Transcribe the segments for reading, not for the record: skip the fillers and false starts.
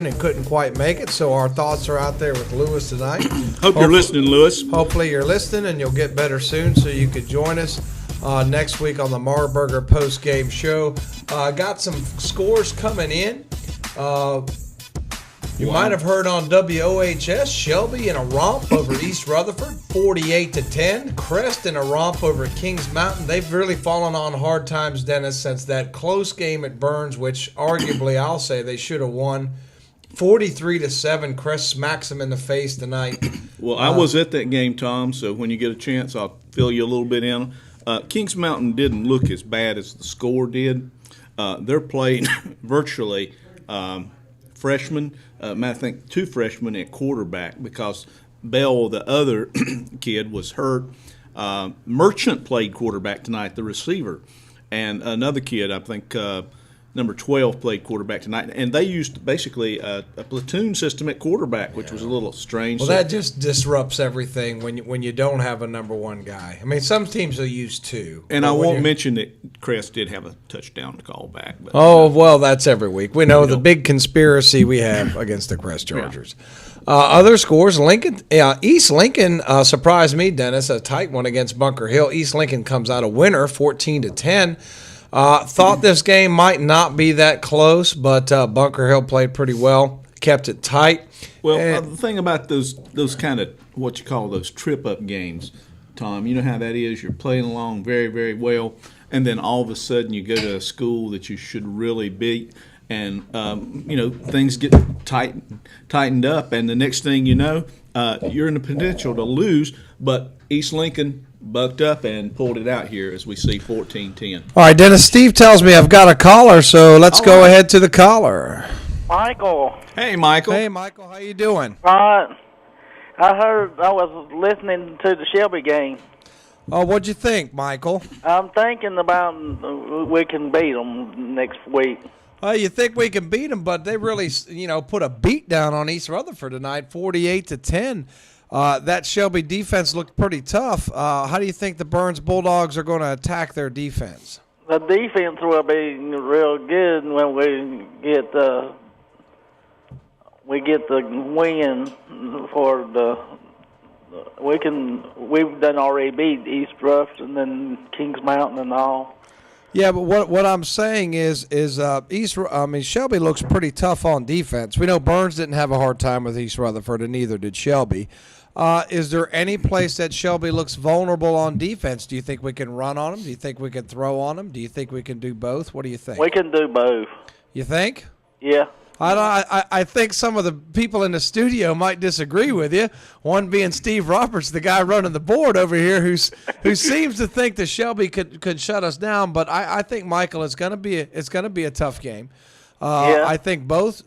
and couldn't quite make it, so our thoughts are out there with Lewis tonight. Hope you're listening, Lewis. Hopefully you're listening, and you'll get better soon so you could join us next week on the Marburger post-game show. Got some scores coming in. You might have heard on WOHS, Shelby in a romp over East Rutherford, 48-10. Crest in a romp over Kings Mountain. They've really fallen on hard times, Dennis, since that close game at Burns, which arguably I'll say they should have won. 43-7. Crest smacks them in the face tonight. Well, I was at that game, Tom, so when you get a chance, I'll fill you a little bit in. Kings Mountain didn't look as bad as the score did. They're playing virtually freshmen. I think 2 freshmen at quarterback because Bell, the other kid, was hurt. Merchant played quarterback tonight, the receiver. And another kid, I think number 12, played quarterback tonight. And they used basically a platoon system at quarterback, which was a little strange. Well, that just disrupts everything when you don't have a number one guy. I mean, some teams will use 2. And I won't mention that Crest did have a touchdown to call back. But, well, that's every week. We know the big conspiracy we have against the Crest Chargers. Yeah. Other scores, East Lincoln surprised me, Dennis, a tight one against Bunker Hill. East Lincoln comes out a winner, 14-10. Thought this game might not be that close, but Bunker Hill played pretty well, kept it tight. Well, the thing about those kind of what you call those trip-up games, Tom, you know how that is. You're playing along very, very well, and then all of a sudden you go to a school that you should really beat, and things get tightened up, and the next thing you know, you're in the potential to lose, but East Lincoln bucked up and pulled it out here as we see 14-10. All right, Dennis, Steve tells me I've got a caller, so let's go ahead to the caller. Michael. Hey, Michael. Hey, Michael, how you doing? I was listening to the Shelby game. Oh, what'd you think, Michael? I'm thinking about we can beat them next week. You think we can beat them, but they really, put a beat down on East Rutherford tonight, 48-10. That Shelby defense looked pretty tough. How do you think the Burns Bulldogs are going to attack their defense? The defense will be real good when we get the win for the. We've done already beat East Rutherford and then Kings Mountain and all. Yeah, but what I'm saying is Shelby looks pretty tough on defense. We know Burns didn't have a hard time with East Rutherford, and neither did Shelby. Is there any place that Shelby looks vulnerable on defense? Do you think we can run on them? Do you think we can throw on them? Do you think we can do both? What do you think? We can do both. You think? Yeah. I think some of the people in the studio might disagree with you. One being Steve Roberts, the guy running the board over here, who seems to think that Shelby could shut us down. But I think, Michael, it's gonna be a tough game. I think both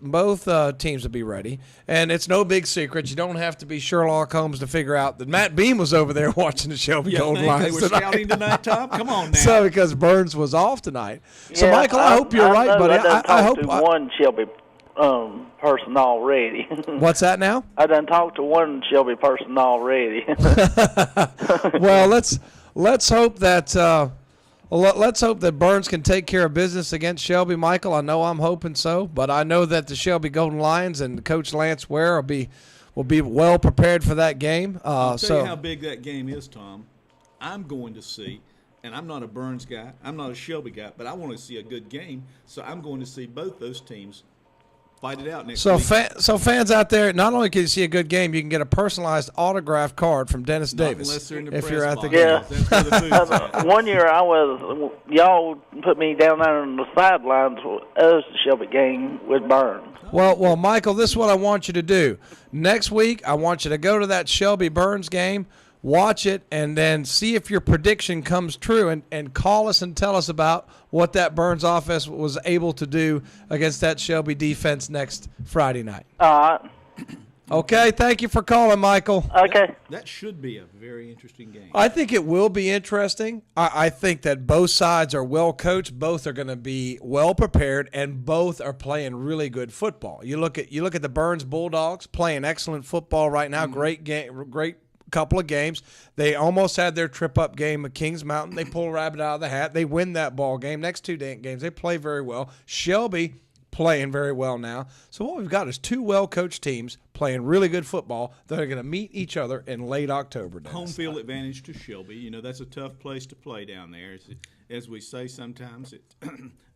teams will be ready, and it's no big secret. You don't have to be Sherlock Holmes to figure out that Matt Beam was over there watching the Shelby Golden Lions they were scouting tonight, Tom? Come on now. So because Burns was off tonight. So Michael, I hope you're right, buddy. I hope one Shelby person already. What's that now? I done talked to one Shelby person already. Well, let's hope that Burns can take care of business against Shelby, Michael. I know I'm hoping so, but I know that the Shelby Golden Lions and Coach Lance Ware will be well prepared for that game. I'll tell you how big that game is, Tom. I'm going to see, and I'm not a Burns guy, I'm not a Shelby guy, but I want to see a good game, so I'm going to see both those teams fight it out next week. So fans out there, not only can you see a good game, you can get a personalized autographed card from Dennis Davis unless they're in the if press you're at the box. game. Yeah. That's where the food's at. One year y'all put me down there on the sidelines as the Shelby game with Burns. Well, Michael, this is what I want you to do. Next week, I want you to go to that Shelby Burns game, watch it, and then see if your prediction comes true, and call us and tell us about what that Burns offense was able to do against that Shelby defense next Friday night. All right. Okay, thank you for calling, Michael. Okay. That should be a very interesting game. I think it will be interesting. I think that both sides are well coached, both are going to be well prepared, and both are playing really good football. You look at the Burns Bulldogs playing excellent football right now. Great game, great couple of games. They almost had their trip-up game at Kings Mountain. They pull a rabbit out of the hat. They win that ball game. Next 2 games, they play very well. Shelby playing very well now. So what we've got is two well-coached teams playing really good football that are going to meet each other in late October. Dennis. Home field advantage to Shelby. You know, that's a tough place to play down there. As we say sometimes, it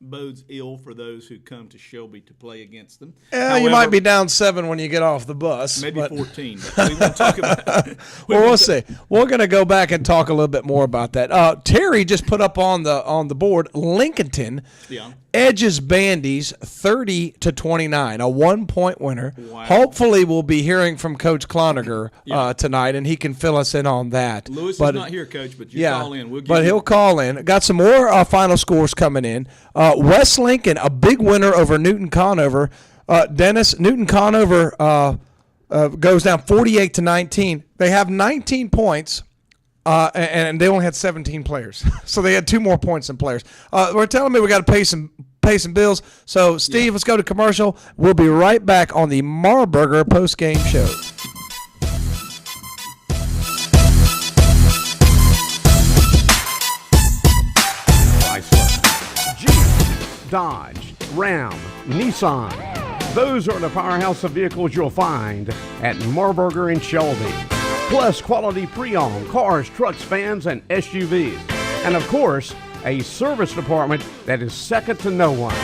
bodes ill for those who come to Shelby to play against them. You might be down 7 when you get off the bus. Maybe 14. But we won't talk about it. Well, we'll see. We're going to go back and talk a little bit more about that. Terry just put up on the board, Lincolnton edges Bandy's 30-29, a 1-point winner. Wow. Hopefully we'll be hearing from Coach Cloninger tonight, and he can fill us in on that. Lewis is not here, Coach, but you call in. He'll call in. Got some more final scores coming in. West Lincoln, a big winner over Newton Conover. Dennis, Newton Conover goes down 48-19. They have 19 points. And they only had 17 players, so they had 2 more points than players. We're telling me we got to pay some bills. So, Steve, let's go to commercial. We'll be right back on the Marburger post-game show. Chrysler, Jeep, Dodge, Ram, Nissan. Those are the powerhouse of vehicles you'll find at Marburger in Shelby. Plus quality pre-owned cars, trucks, vans, and SUVs. And of course, a service department that is second to no one.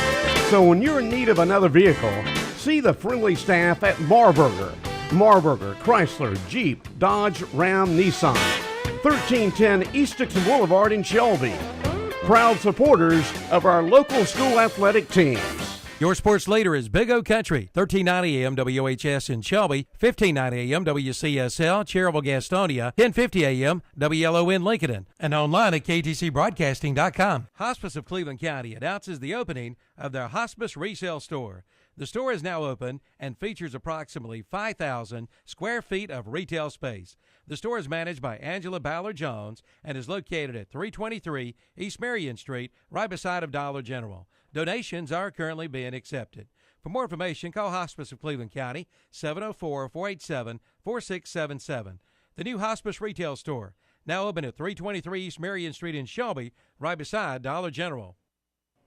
So when you're in need of another vehicle, see the friendly staff at Marburger. Marburger, Chrysler, Jeep, Dodge, Ram, Nissan. 1310 East Dixon Boulevard in Shelby. Proud supporters of our local school athletic teams. Your sports leader is Big O Country, 1390 AM WHS in Shelby, 1590 AM WCSL, Cherryville, Gastonia, 1050 AM WLON Lincoln, and online at ktcbroadcasting.com. Hospice of Cleveland County announces the opening of their Hospice Resale Store. The store is now open and features approximately 5,000 square feet of retail space. The store is managed by Angela Ballard-Jones and is located at 323 East Marion Street, right beside of Dollar General. Donations are currently being accepted. For more information, call Hospice of Cleveland County, 704-487-4677. The new Hospice Retail Store, now open at 323 East Marion Street in Shelby, right beside Dollar General.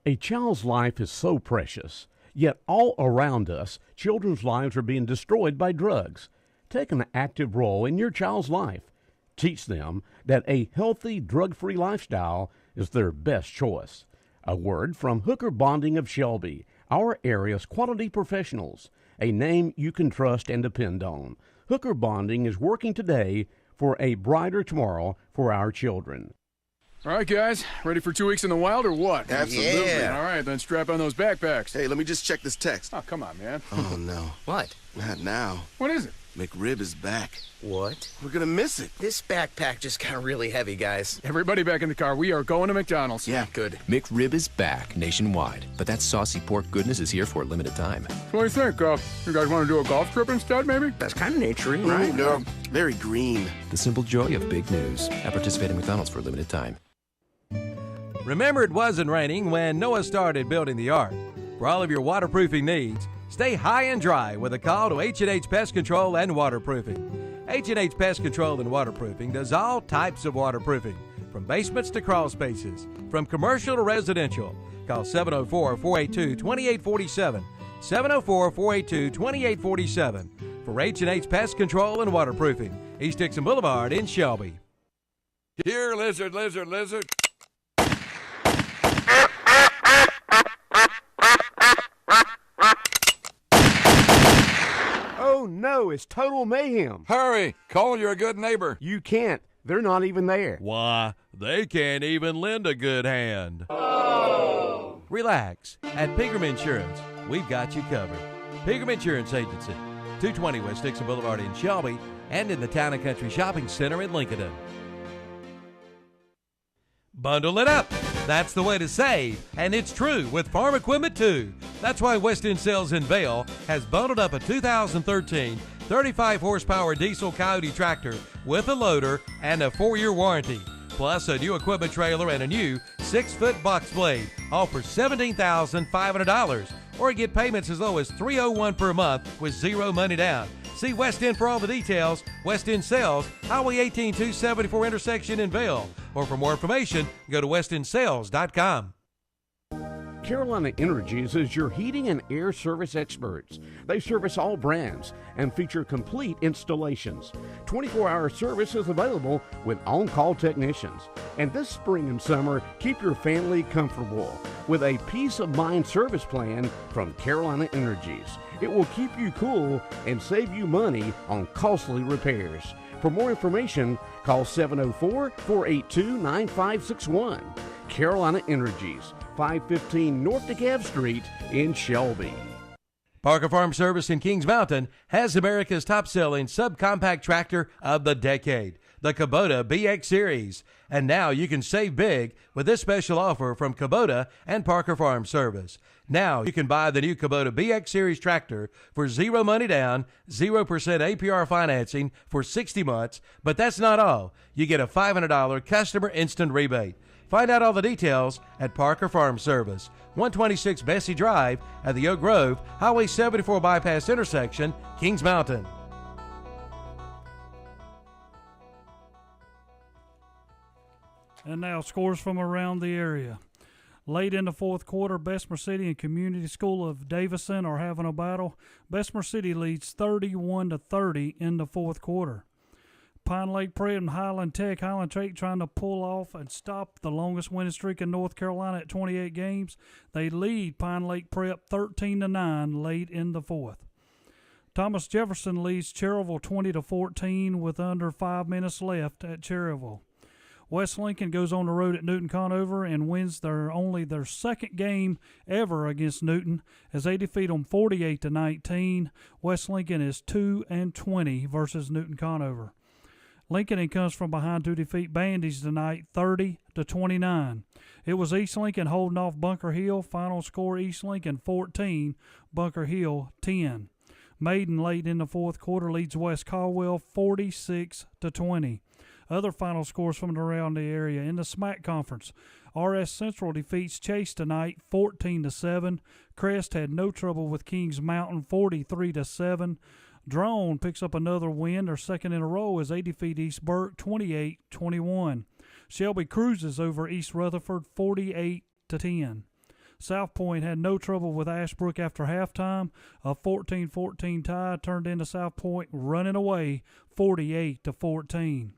A child's life is so precious, yet all around us, children's lives are being destroyed by drugs. Take an active role in your child's life. Teach them that a healthy, drug-free lifestyle is their best choice. A word from Hooker Bonding of Shelby, our area's quality professionals, a name you can trust and depend on. Hooker Bonding is working today for a brighter tomorrow for our children. All right, guys, ready for 2 weeks in the wild or what? Absolutely. Yeah. All right, then strap on those backpacks. Hey, let me just check this text. Oh, come on, man. Oh, no. What? Not now. What is it? McRib is back. What? We're gonna miss it. This backpack just got really heavy, guys. Everybody back in the car. We are going to McDonald's. Yeah. Good. McRib is back nationwide, but that saucy pork goodness is here for a limited time. What do you think? You guys want to do a golf trip instead, maybe? That's kind of naturey, right? No, very green. The simple joy of big news at participating McDonald's for a limited time. Remember, it wasn't raining when Noah started building the ark. For all of your waterproofing needs, stay high and dry with a call to H&H Pest Control and Waterproofing. H&H Pest Control and Waterproofing does all types of waterproofing, from basements to crawl spaces, from commercial to residential. Call 704-482-2847, 704-482-2847 for H&H Pest Control and Waterproofing, East Dixon Boulevard in Shelby. Here, lizard, lizard, lizard. Oh no, it's total mayhem. Hurry, call you're a good neighbor. You can't. They're not even there. Why, they can't even lend a good hand. Oh. Relax. At Pegram Insurance, we've got you covered. Pegram Insurance Agency, 220 West Dixon Boulevard in Shelby, and in the Town and Country Shopping Center in Lincoln. Bundle it up. That's the way to save, and it's true with farm equipment too. That's why West End Sales in Vail has bundled up a 2013 35 horsepower diesel Coyote tractor with a loader and a 4-year warranty, plus a new equipment trailer and a new 6-foot box blade, all for $17,500, or get payments as low as $301 per month with zero money down. See West End for all the details. West End Sales, Highway 18 274 intersection in Vail. Or for more information, go to westendsales.com. Carolina Energies is your heating and air service experts. They service all brands and feature complete installations. 24-hour service is available with on-call technicians. And this spring and summer, keep your family comfortable with a peace of mind service plan from Carolina Energies. It will keep you cool and save you money on costly repairs. For more information, call 704-482-9561. Carolina Energies, 515 North DeKalb Street in Shelby. Parker Farm Service in Kings Mountain has America's top-selling subcompact tractor of the decade, the Kubota BX Series. And now you can save big with this special offer from Kubota and Parker Farm Service. Now you can buy the new Kubota BX Series tractor for zero money down, 0% APR financing for 60 months. But that's not all. You get a $500 customer instant rebate. Find out all the details at Parker Farm Service, 126 Bessie Drive at the Oak Grove, Highway 74 bypass intersection, Kings Mountain. And now scores from around the area. Late in the fourth quarter, Bessemer City and Community School of Davison are having a battle. Bessemer City leads 31-30 in the fourth quarter. Pine Lake Prep and Highland Tech trying to pull off and stop the longest winning streak in North Carolina at 28 games. They lead Pine Lake Prep 13-9 late in the fourth. Thomas Jefferson leads Cherryville 20-14 with under 5 minutes left at Cherryville. West Lincoln goes on the road at Newton Conover and wins their second game ever against Newton as they defeat them 48-19. West Lincoln is 2-20 versus Newton Conover. Lincoln comes from behind to defeat Bandy's tonight 30-29. It was East Lincoln holding off Bunker Hill. Final score East Lincoln 14, Bunker Hill 10. Maiden late in the fourth quarter leads West Caldwell 46-20. Other final scores from around the area in the SMAC Conference. RS Central defeats Chase tonight 14-7. Crest had no trouble with Kings Mountain 43-7. Drone picks up another win, their second in a row, as they defeat East Burke 28-21. Shelby cruises over East Rutherford 48-10. South Point had no trouble with Ashbrook after halftime. A 14-14 tie turned into South Point running away 48-14.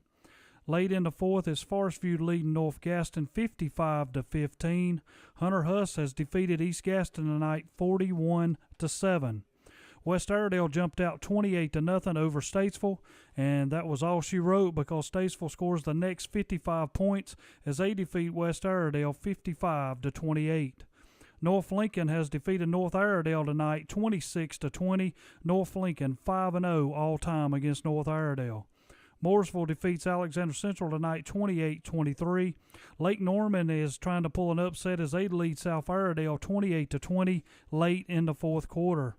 Late in the fourth is Forestview leading North Gaston 55-15. Hunter Huss has defeated East Gaston tonight 41-7. West Iredell jumped out 28-0 over Statesville, and that was all she wrote because Statesville scores the next 55 points as they defeat West Iredell 55-28. North Lincoln has defeated North Iredell tonight 26-20. North Lincoln 5-0 all time against North Iredell. Mooresville defeats Alexander Central tonight 28-23. Lake Norman is trying to pull an upset as they lead South Iredell 28-20 late in the fourth quarter.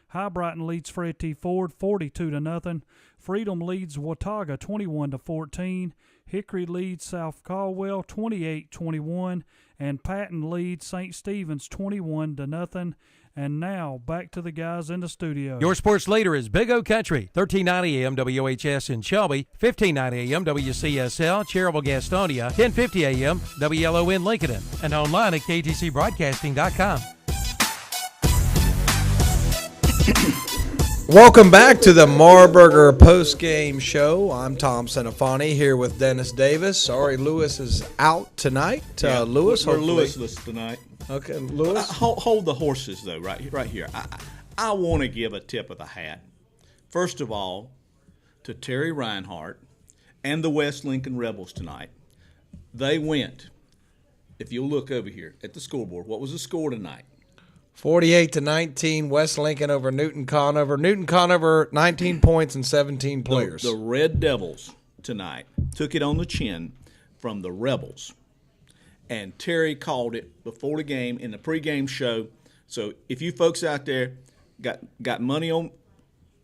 High Brighton leads Fred T. Ford 42-0. Freedom leads Watauga 21-14. Hickory leads South Caldwell 28-21. And Patton leads St. Stephen's 21-0. And now, back to the guys in the studio. Your sports leader is Big O Country, 1390 AM WHS in Shelby, 1590 AM WCSL, Cherryville, Gastonia, 1050 AM WLON Lincoln, and online at ktcbroadcasting.com. Welcome back to the Marburger post-game show. I'm Tom Senafani here with Dennis Davis. Sorry, Lewis is out tonight. Lewis, we're Lewisless tonight. Okay, Lewis. Hold the horses though, right here. I want to give a tip of the hat. First of all, to Terry Reinhardt and the West Lincoln Rebels tonight. They went. If you'll look over here at the scoreboard, what was the score tonight? 48-19, West Lincoln over Newton Conover. Newton Conover, 19 points and 17 players. The Red Devils tonight took it on the chin from the Rebels. And Terry called it before the game in the pregame show. So if you folks out there got money on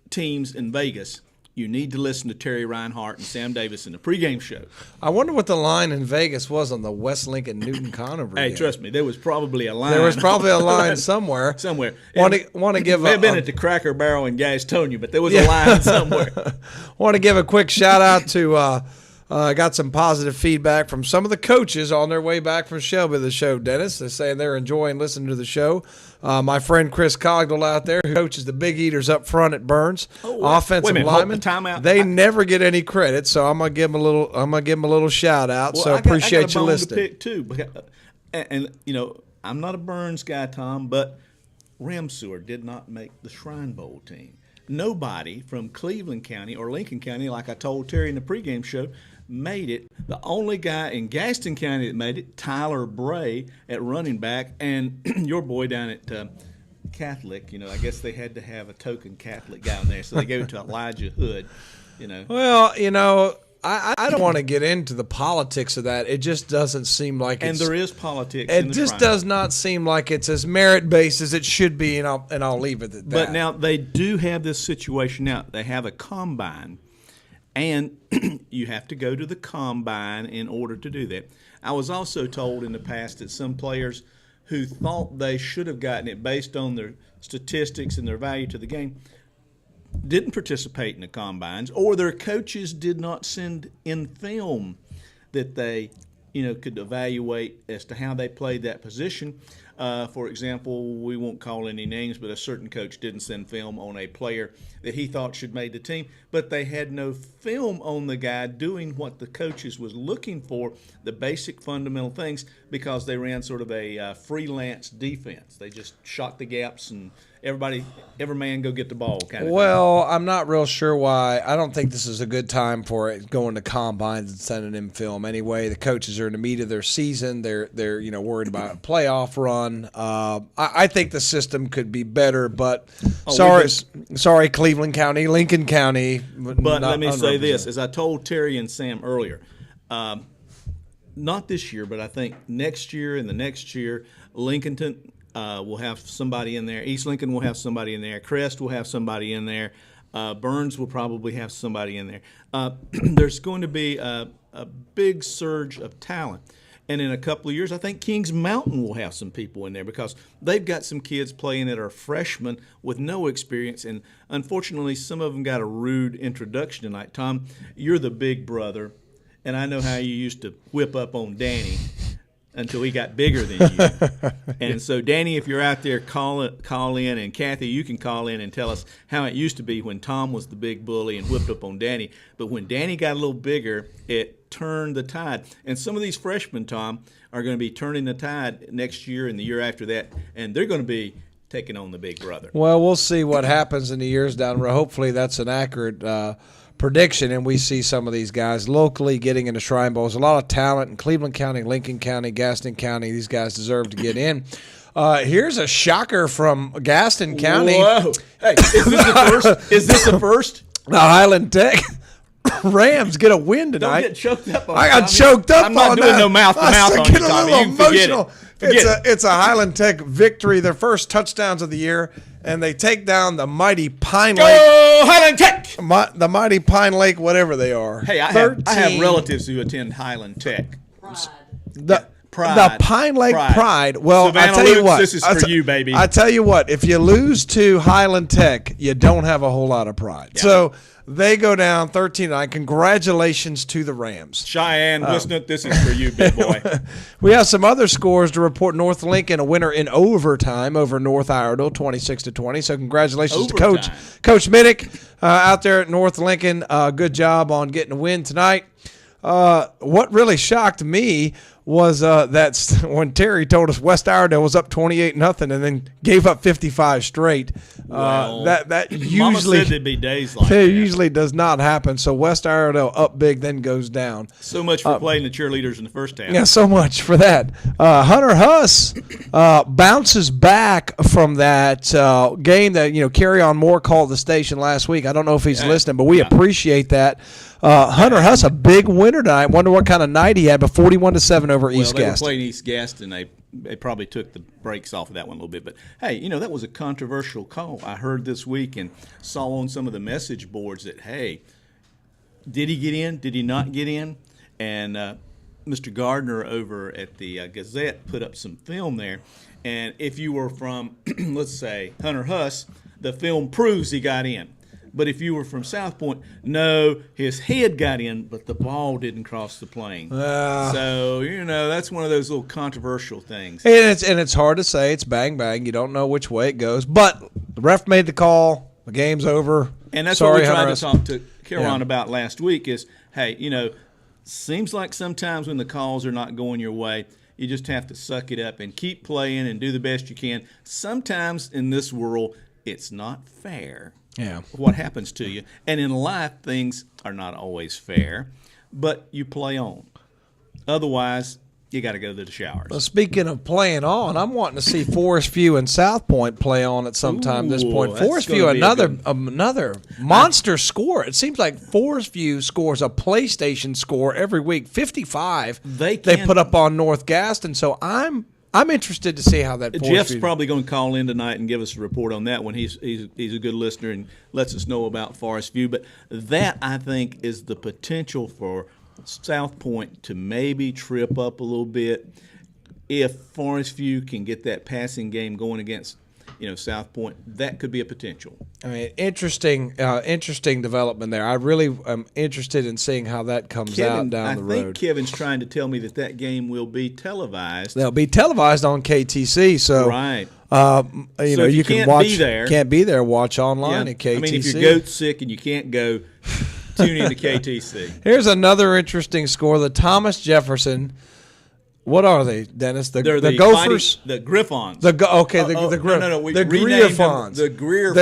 teams in Vegas, you need to listen to Terry Reinhardt and Sam Davis in the pregame show. I wonder what the line in Vegas was on the West Lincoln Newton Conover Hey, game. Trust me, there was probably a line. There was probably a line somewhere. Somewhere. Want to give may have been at the Cracker Barrel in Gastonia, but there was a line somewhere. Want to give a quick shout out to I got some positive feedback from some of the coaches on their way back from Shelby to the show, Dennis. They're saying they're enjoying listening to the show. My friend Chris Cogdell out there, who coaches the Big Eaters up front at Burns, offensive lineman. Timeout. They never get any credit, so I'm gonna give them a little shout out. Well, so appreciate you listening. To pick too, and you know, I'm not a Burns guy, Tom, but Ramseur did not make the Shrine Bowl team. Nobody from Cleveland County or Lincoln County, like I told Terry in the pregame show, made it. The only guy in Gaston County that made it, Tyler Bray at running back, and your boy down at Catholic. You know, I guess they had to have a token Catholic guy in there, so they gave it to Elijah Hood. You know. Well, you know, I don't want to get into the politics of that. It just doesn't seem like and it's. there is politics. It just does not seem like it's as merit based as it should be, and I'll leave it at that. But now they do have this situation now. They have a combine, and you have to go to the combine in order to do that. I was also told in the past that some players who thought they should have gotten it based on their statistics and their value to the game didn't participate in the combines, or their coaches did not send in film that they, you know, could evaluate as to how they played that position. For example, we won't call any names, but a certain coach didn't send film on a player that he thought should make the team, but they had no film on the guy doing what the coaches was looking for, the basic fundamental things, because they ran sort of a freelance defense. They just shot the gaps and every man go get the ball kind of thing. Well, I'm not real sure why. I don't think this is a good time for it, going to combines and sending in film. Anyway, the coaches are in the meat of their season. They're worried about a playoff run. I think the system could be better, but sorry, Cleveland County, Lincoln County. But let me say this, as I told Terry and Sam earlier, not this year, but I think next year and the next year, Lincolnton will have somebody in there. East Lincoln will have somebody in there. Crest will have somebody in there. Burns will probably have somebody in there. There's going to be a big surge of talent. And in a couple of years, I think Kings Mountain will have some people in there because they've got some kids playing that are freshmen with no experience. And unfortunately, some of them got a rude introduction tonight. Tom, you're the big brother, and I know how you used to whip up on Danny until he got bigger than you. And so, Danny, if you're out there, call in, and Kathy, you can call in and tell us how it used to be when Tom was the big bully and whipped up on Danny. But when Danny got a little bigger, it turned the tide. And some of these freshmen, Tom, are going to be turning the tide next year and the year after that, and they're going to be taking on the big brother. Well, we'll see what happens in the years down the road. Hopefully that's an accurate prediction, and we see some of these guys locally getting into Shrine Bowls. A lot of talent in Cleveland County, Lincoln County, Gaston County. These guys deserve to get in. Here's a shocker from Gaston County. Whoa. Hey, is this the first? The Highland Tech Rams get a win tonight. Don't get choked up on I got Tommy. choked up I'm not on doing that. no mouth-to-mouth on you, get a Tommy. little You can forget emotional. it. It's a Highland Tech victory, their first touchdowns of the year, and they take down the mighty Pine Lake. Go Highland Tech! The mighty Pine Lake, whatever they are. Hey, I have relatives who attend Highland Tech. Pride. The Pine Lake Pride. Well, Savannah I tell you Lukes, what. this is for you, baby. I tell you what. If you lose to Highland Tech, you don't have a whole lot of pride. Yeah. So they go down 13-9. Congratulations to the Rams. Cheyenne, listen, this is for you, big boy. We have some other scores to report. North Lincoln, a winner in overtime over North Iredell, 26-20. So congratulations to Coach Minnick out there at North Lincoln. Good job on getting a win tonight. What really shocked me was that when Terry told us West Iredell was up 28-0 and then gave up 55 straight. Well, that Mama usually said there'd be days like that. usually does not happen. So West Iredell up big, then goes down. So much for playing the cheerleaders in the first half. Yeah, so much for that. Hunter Huss bounces back from that game that Carry On Moore called the station last week. I don't know if he's listening, but we appreciate that. Hunter Huss, a big winner tonight. Wonder what kind of night he had, but 41-7 over East Gaston. They were playing East Gaston. They probably took the brakes off of that one a little bit. But, hey, that was a controversial call I heard this week and saw on some of the message boards that, hey, did he get in? Did he not get in? And Mr. Gardner over at the Gazette put up some film there. And if you were from, let's say, Hunter Huss, the film proves he got in. But if you were from South Point, no, his head got in, but the ball didn't cross the plane. So, that's one of those little controversial things. And it's hard to say. It's bang, bang. You don't know which way it goes. But the ref made the call. The game's over. And that's Sorry, what we tried Hunter to talk to Caroline Yeah. about last week is, hey, seems like sometimes when the calls are not going your way, you just have to suck it up and keep playing and do the best you can. Sometimes in this world, it's not fair. Yeah. What happens to you. And in life, things are not always fair, but you play on. Otherwise, you got to go to the showers. Well, speaking of playing on, I'm wanting to see Forest View and South Point play on at some time this point. that's Forest gonna View, be another monster score. It seems like Forest View scores a PlayStation score every week, 55. They put up on North Gaston, so I'm interested to see how that Forest Jeff's View. probably going to call in tonight and give us a report on that one. He's a good listener and lets us know about Forest View. But that, I think, is the potential for South Point to maybe trip up a little bit if Forest View can get that passing game going against South Point. That could be a potential. I mean, interesting development there. I really am interested in seeing how that comes out down the road. I think Kevin's trying to tell me that game will be televised. They'll be televised on KTC, so right. You can can't watch. Be there, can't be there. Watch online at KTC. I mean, if your goat's sick and you can't go, tune in to KTC. Here's another interesting score: the Thomas Jefferson. What are they, Dennis? They're the Gophers, the Griffons. the No, We the Greer Fawns. The Greer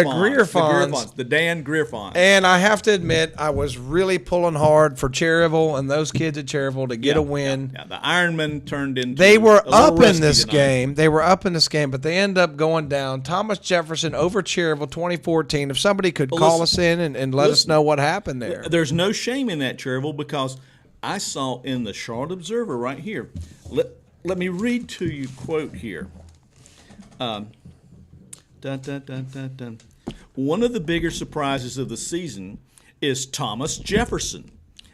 Fawns. The Dan Greer Fawns. And I have to admit, I was really pulling hard for Cherryville and those kids at Cherryville to get a win. Yeah, the Ironman turned into. They were a little up in rusty this tonight. game. They were up in this game, but they end up going down. Thomas Jefferson over Cherryville, 2014. If somebody could call us in and let us know what happened there. There's no shame in that, Cherryville, because I saw in the Charlotte Observer right here. Let me read to you quote here. One of the bigger surprises of the season is Thomas Jefferson,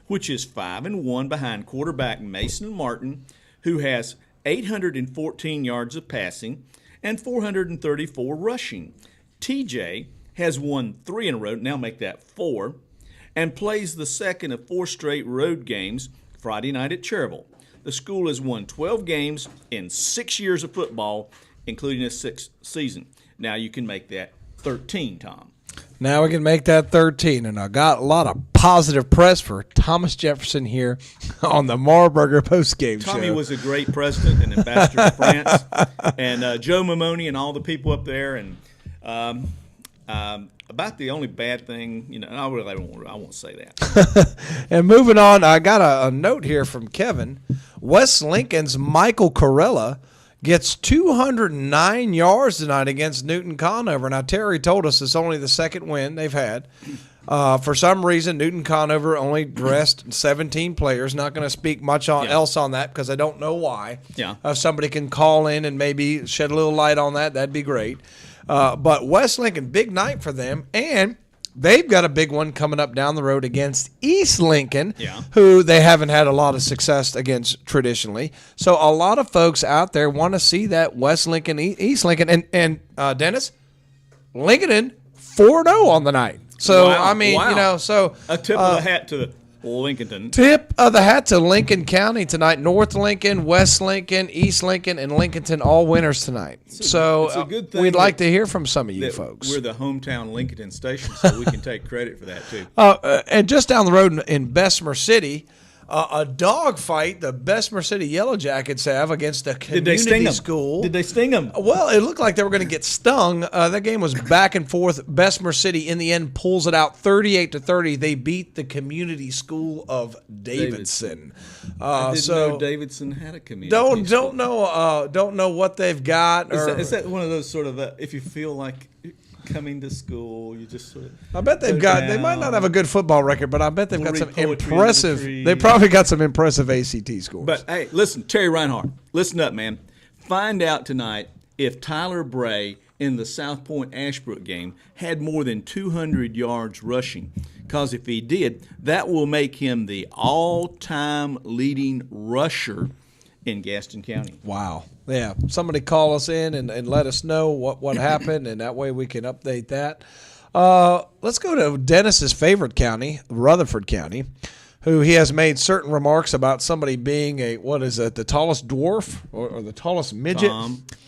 which is 5-1 behind quarterback Mason Martin, who has 814 yards of passing and 434 rushing. TJ has won 3 in a row, now make that 4, and plays the second of 4 straight road games Friday night at Cherryville. The school has won 12 games in 6 years of football, including its 6th season. Now you can make that 13, Tom. Now we can make that 13, and I got a lot of positive press for Thomas Jefferson here on the Marburger postgame show. Tommy was a great president and ambassador to France, and Joe Mamoni and all the people up there, and about the only bad thing, I won't say that. And moving on, I got a note here from Kevin. West Lincoln's Michael Corella gets 209 yards tonight against Newton Conover. Now, Terry told us it's only the second win they've had. For some reason, Newton Conover only dressed 17 players. Not going to speak much else on that because I don't know why. Yeah. If somebody can call in and maybe shed a little light on that, that'd be great. But West Lincoln, big night for them, and they've got a big one coming up down the road against East Lincoln, who they haven't had a lot of success against traditionally. So a lot of folks out there want to see that West Lincoln, East Lincoln, and Dennis, Lincoln 4-0 on the night. So, wow, I mean, wow. so. A tip of the hat to Lincoln. Tip of the hat to Lincoln County tonight. North Lincoln, West Lincoln, East Lincoln, and Lincolnton all winners tonight. It's a good thing we'd like to hear from some of you folks. We're the hometown Lincoln station, so we can take credit for that too. And just down the road in Bessemer City, a dog fight the Bessemer City Yellow Jackets have against a community school. Did they sting them? Well, it looked like they were going to get stung. That game was back and forth. Bessemer City, in the end, pulls it out 38-30. They beat the community school of Davidson. I didn't know Davidson had a community school. Don't know what they've got. Is that one of those sort of if you feel like coming to school, you just sort of. I bet they've got. They might not have a good football record, but I bet they've got some impressive. The they probably got some impressive ACT scores. But hey, listen, Terry Reinhardt, listen up, man. Find out tonight if Tyler Bray in the South Point Ashbrook game had more than 200 yards rushing. Because if he did, that will make him the all-time leading rusher in Gaston County. Wow. Yeah. Somebody call us in and let us know what happened, and that way we can update that. Let's go to Dennis's favorite county, Rutherford County, who he has made certain remarks about somebody being the tallest dwarf or the tallest midget?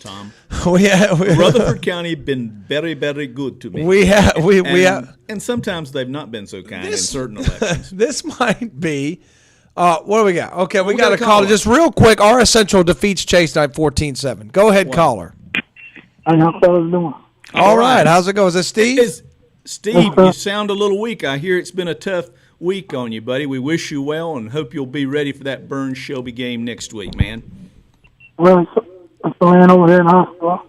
Tom. Rutherford County been very, very good to me. We have, and sometimes they've not been so kind in certain elections. This might be. What do we got? Okay, we got got a a caller. caller. Just real quick, RS Central defeats Chase Knight 14-7. Go ahead, caller. How y'all fellas doing? All right. How's it going? Is this Steve? Steve, you sound a little weak. I hear it's been a tough week on you, buddy. We wish you well and hope you'll be ready for that Burns-Shelby game next week, man. Well, I'm still laying over here in the hospital.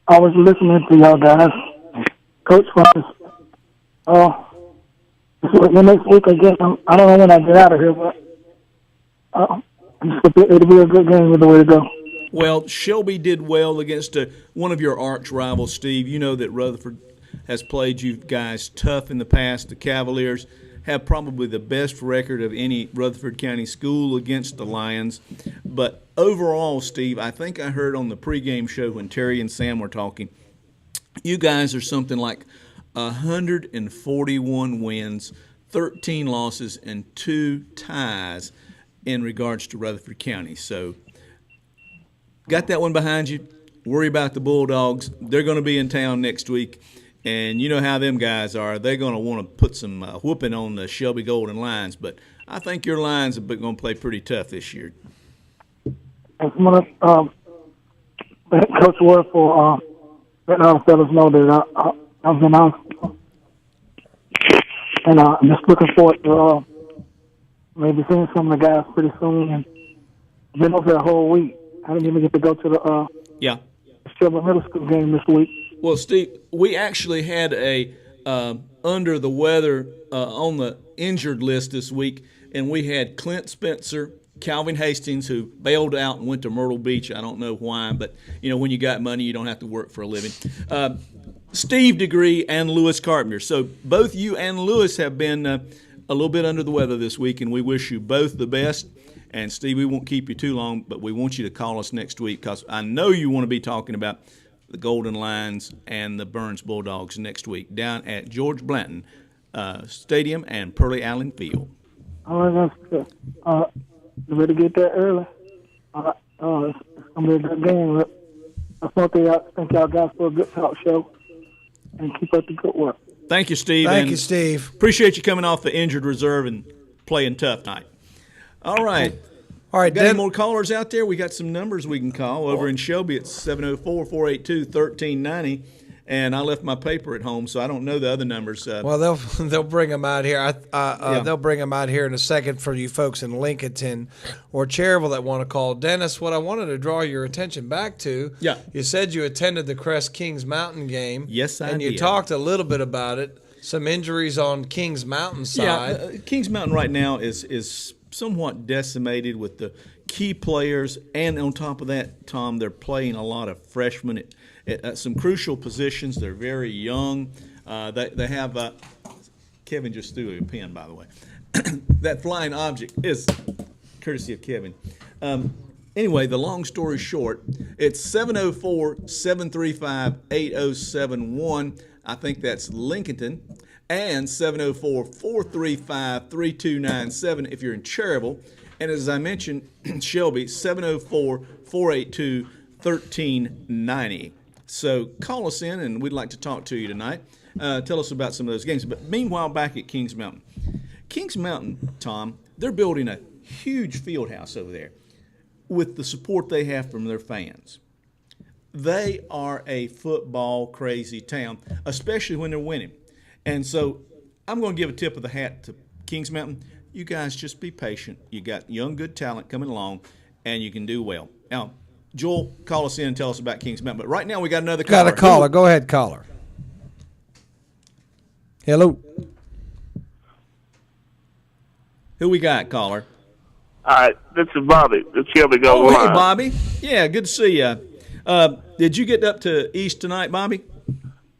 I was listening to y'all guys. Coach Francis. The next week, I guess, I don't know when I get out of here, but it'll be a good game with the way to go. Well, Shelby did well against one of your arch rivals, Steve. You know that Rutherford has played you guys tough in the past. The Cavaliers have probably the best record of any Rutherford County school against the Lions. But overall, Steve, I think I heard on the pregame show when Terry and Sam were talking, you guys are something like 141 wins, 13 losses, and 2 ties in regards to Rutherford County. So got that one behind you. Worry about the Bulldogs. They're going to be in town next week. And you know how them guys are. They're going to want to put some whooping on the Shelby Golden Lions. But I think your Lions are going to play pretty tough this year. And some of the head coach word for letting our fellas know that I've been out. And I'm just looking forward to maybe seeing some of the guys pretty soon. And been over there a whole week. I didn't even get to go to the Shelby Middle School game this week. Well, Steve, we actually had a under the weather on the injured list this week, and we had Clint Spencer, Calvin Hastings, who bailed out and went to Myrtle Beach. I don't know why, but when you got money, you don't have to work for a living. Steve Degree and Lewis Carpenter. So both you and Lewis have been a little bit under the weather this week, and we wish you both the best. And, Steve, we won't keep you too long, but we want you to call us next week because I know you want to be talking about the Golden Lions and the Burns Bulldogs next week down at George Blanton Stadium and Pearlie Allen Field. All right, that's good. You better get there early. It's going to be a good game. I thank y'all guys for a good talk show and keep up the good work. Thank you, Steve. Thank you, Steve. Appreciate you coming off the injured reserve and playing tough tonight. All right. Got any more callers out there? We got some numbers we can call. Over in Shelby, it's 704-482-1390. And I left my paper at home, so I don't know the other numbers. Well, they'll bring them out here. They'll bring them out here in a second for you folks in Lincolnton or Cherryville that want to call. Dennis, what I wanted to draw your attention back to, you said you attended the Crest Kings Mountain game. Yes, I did. And you talked a little bit about it. Some injuries on Kings Mountain side. Yeah, Kings Mountain right now is somewhat decimated with the key players, and on top of that, Tom, they're playing a lot of freshmen at some crucial positions. They're very young. They have Kevin just threw a pin, by the way. That flying object is courtesy of Kevin. Anyway, the long story short, it's 704-735-8071. I think that's Lincolnton. And 704-435-3297 if you're in Cherryville. And as I mentioned, Shelby, 704-482-1390. So call us in, and we'd like to talk to you tonight. Tell us about some of those games. But meanwhile, back at Kings Mountain. Kings Mountain, Tom, they're building a huge field house over there with the support they have from their fans. They are a football-crazy town, especially when they're winning. And so I'm going to give a tip of the hat to Kings Mountain. You guys just be patient. You got young, good talent coming along, and you can do well. Now, Joel, call us in and tell us about Kings Mountain. But right now we got another caller. Got a caller. Go ahead, caller. Hello. Who we got, caller? All right, this is Bobby. This Shelby Golden Hey, Lions. Bobby. Yeah, good to see you. Did you get up to East tonight, Bobby?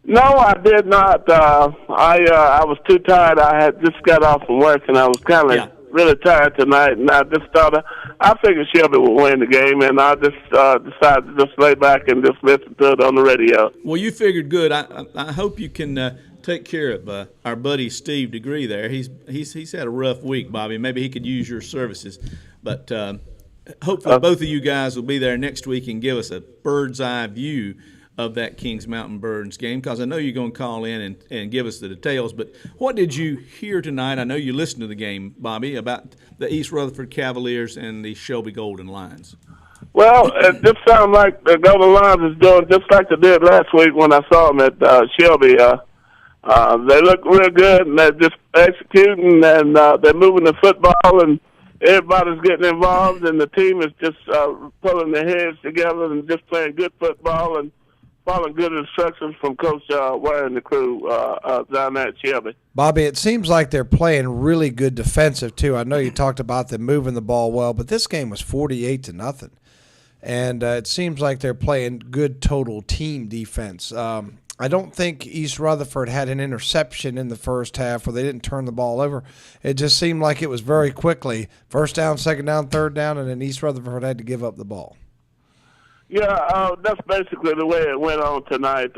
No, I did not. I was too tired. I had just got off from work, and I was kind of really tired tonight. And I just thought I figured Shelby would win the game, and I just decided to just lay back and just listen to it on the radio. Well, you figured good. I hope you can take care of our buddy Steve Degree there. He's had a rough week, Bobby. Maybe he could use your services. But hopefully both of you guys will be there next week and give us a bird's eye view of that Kings Mountain Burns game, because I know you're going to call in and give us the details. But what did you hear tonight? I know you listened to the game, Bobby, about the East Rutherford Cavaliers and the Shelby Golden Lions. Well, it just sounds like the Golden Lions is doing just like they did last week when I saw them at Shelby. They look real good, and they're just executing, and they're moving the football, and everybody's getting involved, and the team is just pulling their heads together and just playing good football and following good instructions from Coach Ware and the crew down there at Shelby. Bobby, it seems like they're playing really good defensive too. I know you talked about them moving the ball well, but this game was 48-0, and it seems like they're playing good total team defense. I don't think East Rutherford had an interception in the first half where they didn't turn the ball over. It just seemed like it was very quickly first down, second down, third down, and then East Rutherford had to give up the ball. Yeah, that's basically the way it went on tonight.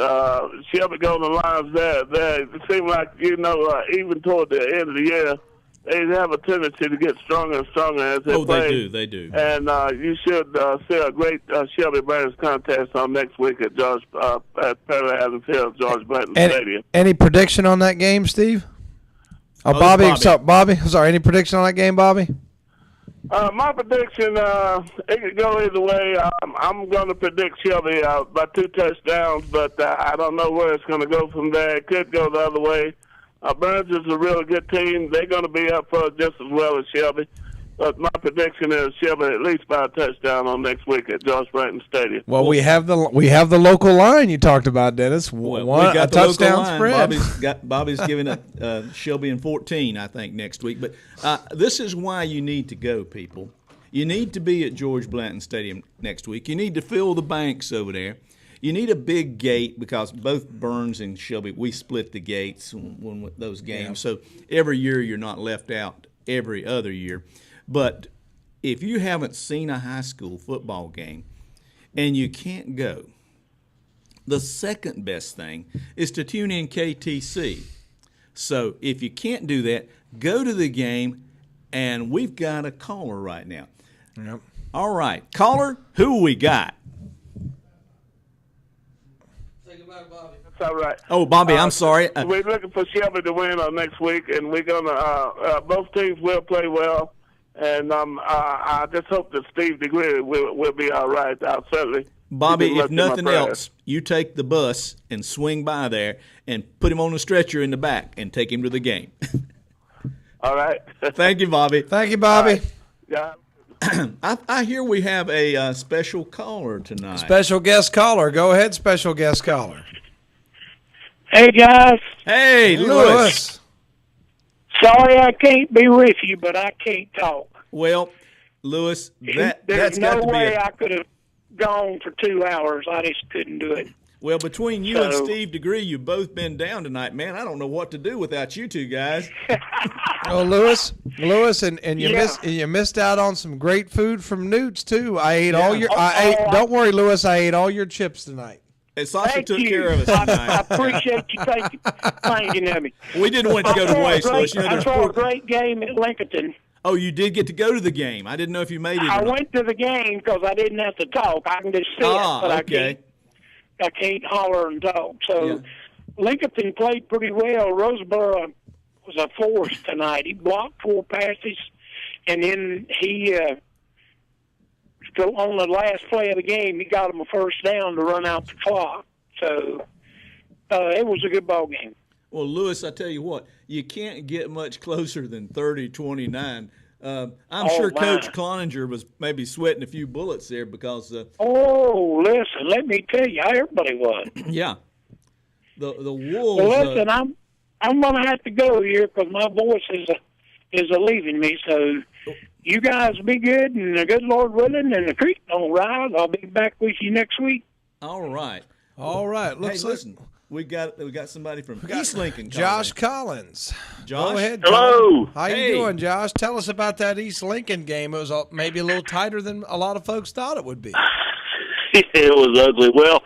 Shelby Golden Lions, it seemed like, even toward the end of the year, they have a tendency to get stronger and stronger as they play. They do. And you should see a great Shelby Burns contest on next week at Perry Adams Field, George Blanton Stadium. Any prediction on that game, Steve? Bobby. Sorry, any prediction on that game, Bobby? My prediction, it could go either way. I'm going to predict Shelby by 2 touchdowns, but I don't know where it's going to go from there. It could go the other way. Burns is a really good team. They're going to be up for it just as well as Shelby. But my prediction is Shelby at least by a touchdown on next week at George Blanton Stadium. Well, we have the local line you talked about, Dennis. We got a touchdown spread. Bobby's giving Shelby in 14, I think, next week. But this is why you need to go, people. You need to be at George Blanton Stadium next week. You need to fill the banks over there. You need a big gate because both Burns and Shelby, we split the gates when those games. Yeah. So every year you're not left out every other year. But if you haven't seen a high school football game and you can't go, the second best thing is to tune in KTC. So if you can't do that, go to the game, and we've got a caller right now. Yep. All right. Caller, who we got? Say goodbye, Bobby. That's all right. Oh, Bobby, I'm sorry. We're looking for Shelby to win next week, and we're going to both teams will play well. And I just hope that Steve Degree will be all right. I'll certainly. Bobby, if nothing else, you take the bus and swing by there and put him on a stretcher in the back and take him to the game. All right. Thank you, Bobby. Thank you, Bobby. Yeah. I hear we have a special caller tonight. Special guest caller. Go ahead, special guest caller. Hey, guys. Hey, Lewis. Sorry I can't be with you, but I can't talk. Well, Lewis, There's that's no got to be way I could have gone for 2 hours. I just couldn't do it. Well, between you and Steve Degree, you've both been down tonight. Man, I don't know what to do without you two guys. Oh, Lewis, and you missed out on some great food from Newt's too. I ate all your. Don't worry, Lewis. I ate all your chips tonight. And Sasha took care of us tonight. I appreciate you thinking of me. We didn't want to go to waste, Lewis. I saw a great game at Lincoln. Oh, you did get to go to the game. I didn't know if you made it. I went to the game because I didn't have to talk. I can just sit, but okay. I can't holler and talk. So Lincoln played pretty well. Roseboro was a force tonight. He blocked 4 passes, and then he on the last play of the game, he got him a first down to run out the clock. So it was a good ball game. Well, Lewis, I tell you what, you can't get much closer than 30-29. I'm sure Coach Cloninger was maybe sweating a few bullets there because. Listen, let me tell you, everybody was. Yeah, the Wolves. Well, listen, I'm going to have to go here because my voice is leaving me. So you guys be good, and the good Lord willing, and the creek don't rise. I'll be back with you next week. All right. All right. Hey, listen. We got somebody from East Lincoln. Josh Collins. Josh, go ahead. Hello. How you doing, Josh? Tell us about that East Lincoln game. It was maybe a little tighter than a lot of folks thought it would be. It was ugly. Well,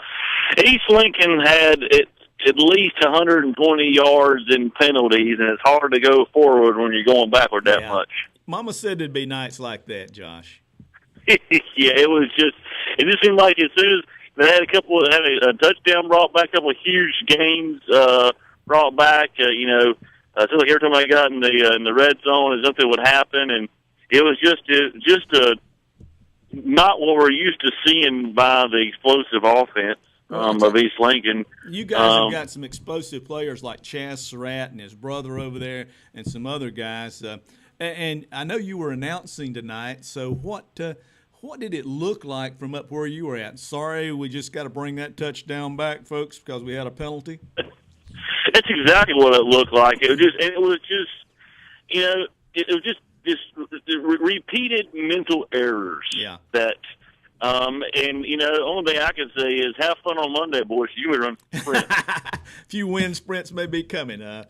East Lincoln had at least 120 yards in penalties, and it's hard to go forward when you're going backward that much. Mama said it'd be nights like that, Josh. Yeah, it just seemed like as soon as they had a touchdown brought back, a couple of huge games brought back. It seemed like every time I got in the red zone, something would happen, and it was just not what we're used to seeing by the explosive offense of East Lincoln. You guys have got some explosive players like Chaz Surratt and his brother over there, and some other guys. And I know you were announcing tonight. So what did it look like from up where you were at? Sorry, we just got to bring that touchdown back, folks, because we had a penalty. That's exactly what it looked like. It was just repeated mental errors. Yeah. That, the only thing I can say is have fun on Monday, boys. You would run sprints. A few wind sprints may be coming. The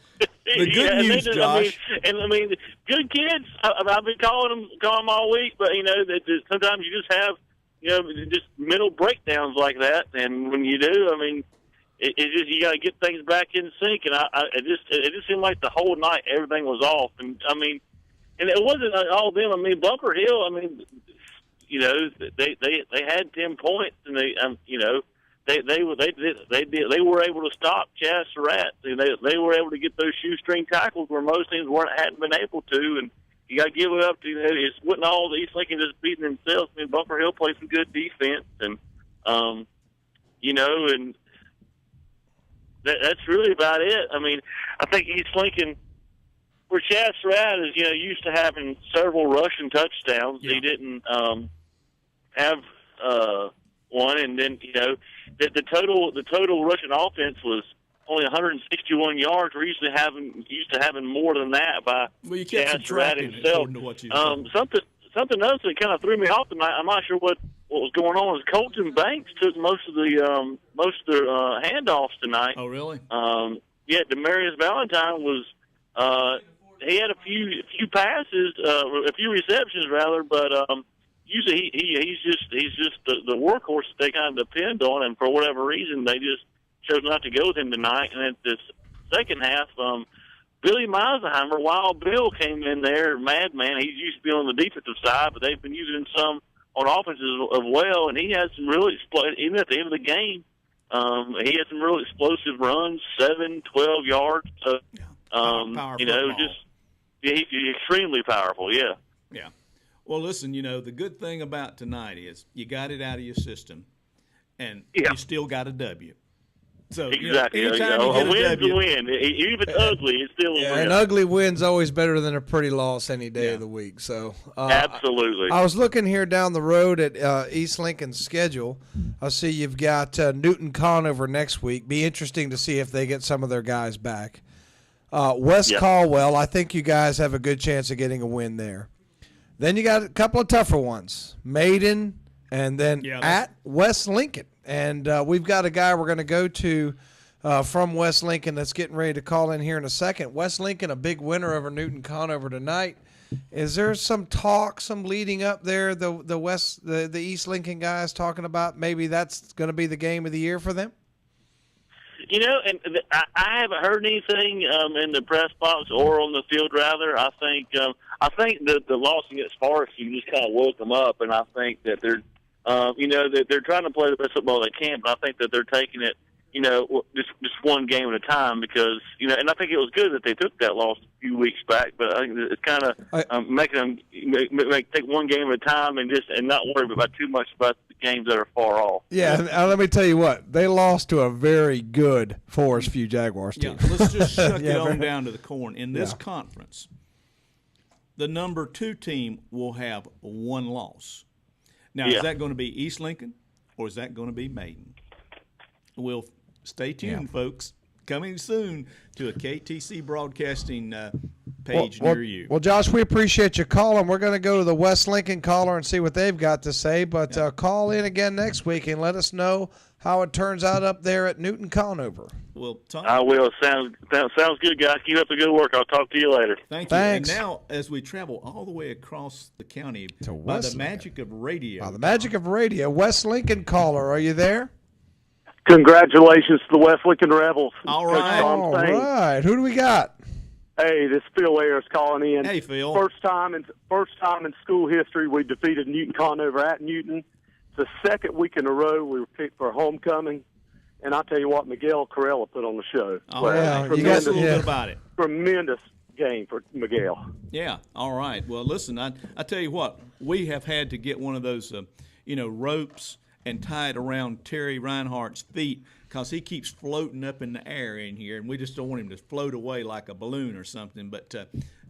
good news, Josh. Good kids. I've been calling them all week, but sometimes you just have just mental breakdowns like that, and when you do, it just you got to get things back in sync. And it just seemed like the whole night everything was off, and it wasn't all them. Bunker Hill. They had 10 points, and they were able to stop Chaz Surratt. They were able to get those shoestring tackles where most teams hadn't been able to, and you got to give it up to it wasn't all the East Lincoln just beating themselves. Bunker Hill played some good defense, and and that's really about it. I think East Lincoln, where Chaz Surratt is used to having several rushing touchdowns, he didn't have one, and then the total rushing offense was only 161 yards. We're used to having more than that by Chaz Surratt himself. Something else that kind of threw me off tonight. I'm not sure what was going on. Is Colton Banks took most of the handoffs tonight. Oh, really? Demarius Valentine was. He had a few passes, a few receptions rather, but usually he's just the workhorse that they kind of depend on, and for whatever reason they just chose not to go with him tonight. And at this second half, Billy Meisenheimer, Wild Bill, came in there, madman. He used to be on the defensive side, but they've been using him some on offense as well, and he had some really even at the end of the game. He had some really explosive runs, 7, 12 yards. He's extremely powerful. Yeah. Yeah. Well, listen, the good thing about tonight is you got it out of your system, and you still got a W. So exactly, anytime you get a win's W, a win. Even if it's ugly, it's still a win. An ugly win's always better than a pretty loss any day of the week. So absolutely. I was looking here down the road at East Lincoln's schedule. I see you've got Newton Conover next week. Be interesting to see if they get some of their guys back. West Caldwell, I think you guys have a good chance of getting a win there. Then you got a couple of tougher ones, Maiden, and then at West Lincoln. And we've got a guy we're going to go to from West Lincoln that's getting ready to call in here in a second. West Lincoln, a big winner over Newton Conover tonight. Is there some talk, some leading up there, the East Lincoln guys talking about maybe that's going to be the game of the year for them? And I haven't heard anything in the press box or on the field. Rather, I think that the loss against Forest, you just kind of woke them up, and I think that they're, that they're trying to play the best football they can. But I think that they're taking it, just one game at a time because, and I think it was good that they took that loss a few weeks back. But I think it's kind of making them take one game at a time and not worry about too much about the games that are far off. Yeah, let me tell you what, they lost to a very good Forest View Jaguars team. Yeah, let's just shuck it on down to the corn. In this conference, the number 2 team will have one loss. Now, is that going to be East Lincoln or is that going to be Maiden? We'll stay tuned, folks. Coming soon to a KTC Broadcasting page near you. Well, Josh, we appreciate you calling. We're going to go to the West Lincoln caller and see what they've got to say. But call in again next week and let us know how it turns out up there at Newton Conover. Well, Tom, I will. Sounds good, guys. Keep up the good work. I'll talk to you later. Thank you. Thanks. And now, as we travel all the way across the county To by West the magic of radio. By the magic of radio, West Lincoln caller, are you there? Congratulations to the West Lincoln Rebels. All right. All right. Who do we got? Hey, this is Phil Ayers calling in. Hey, Phil. First time in school history we defeated Newton Conover at Newton. It's the second week in a row we were picked for homecoming. And I'll tell you what, Miguel Corella put on the show. All right. You guys a little bit about it. Tremendous game for Miguel. Yeah. All right. Well, listen, I tell you what, we have had to get one of those, ropes and tie it around Terry Reinhardt's feet because he keeps floating up in the air in here, and we just don't want him to float away like a balloon or something. But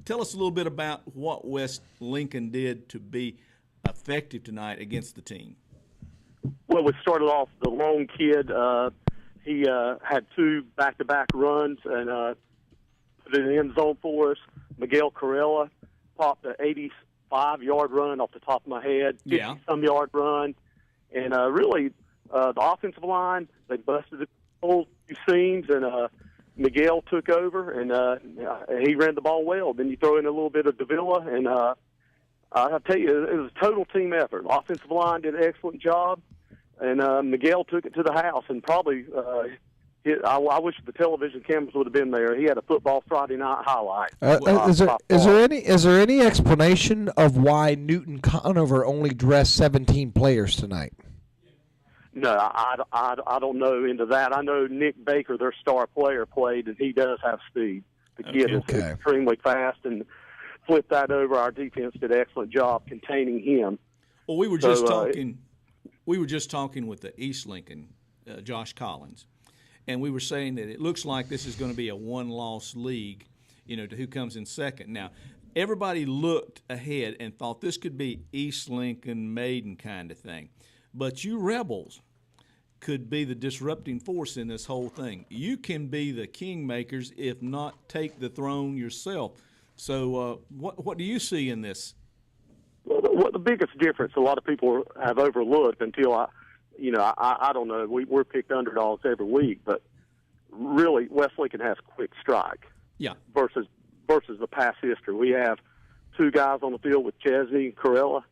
tell us a little bit about what West Lincoln did to be effective tonight against the team. Well, we started off the lone kid. He had 2 back-to-back runs and put it in the end zone for us. Miguel Corella popped an 85-yard run off the top of my head, 50-some-yard run. And really, the offensive line, they busted the whole 2 seams, and Miguel took over, and he ran the ball well. Then you throw in a little bit of Davila, and I'll tell you, it was a total team effort. The offensive line did an excellent job, and Miguel took it to the house, and probably I wish the television cameras would have been there. He had a football Friday night highlight. Is there any explanation of why Newton Conover only dressed 17 players tonight? No, I don't know into that. I know Nick Baker, their star player, played, and he does have speed. The kid is extremely fast, and flip that over. Our defense did an excellent job containing him. Well, we were just talking. We were just talking with the East Lincoln, Josh Collins, and we were saying that it looks like this is going to be a one-loss league, to who comes in second. Now, everybody looked ahead and thought this could be East Lincoln, Maiden kind of thing. But you Rebels could be the disrupting force in this whole thing. You can be the kingmakers, if not take the throne yourself. So what do you see in this? Well, the biggest difference a lot of people have overlooked until I don't know. We're picked underdogs every week, but really West Lincoln has quick strike. Yeah. Versus the past history. We have 2 guys on the field with Chesney and Corella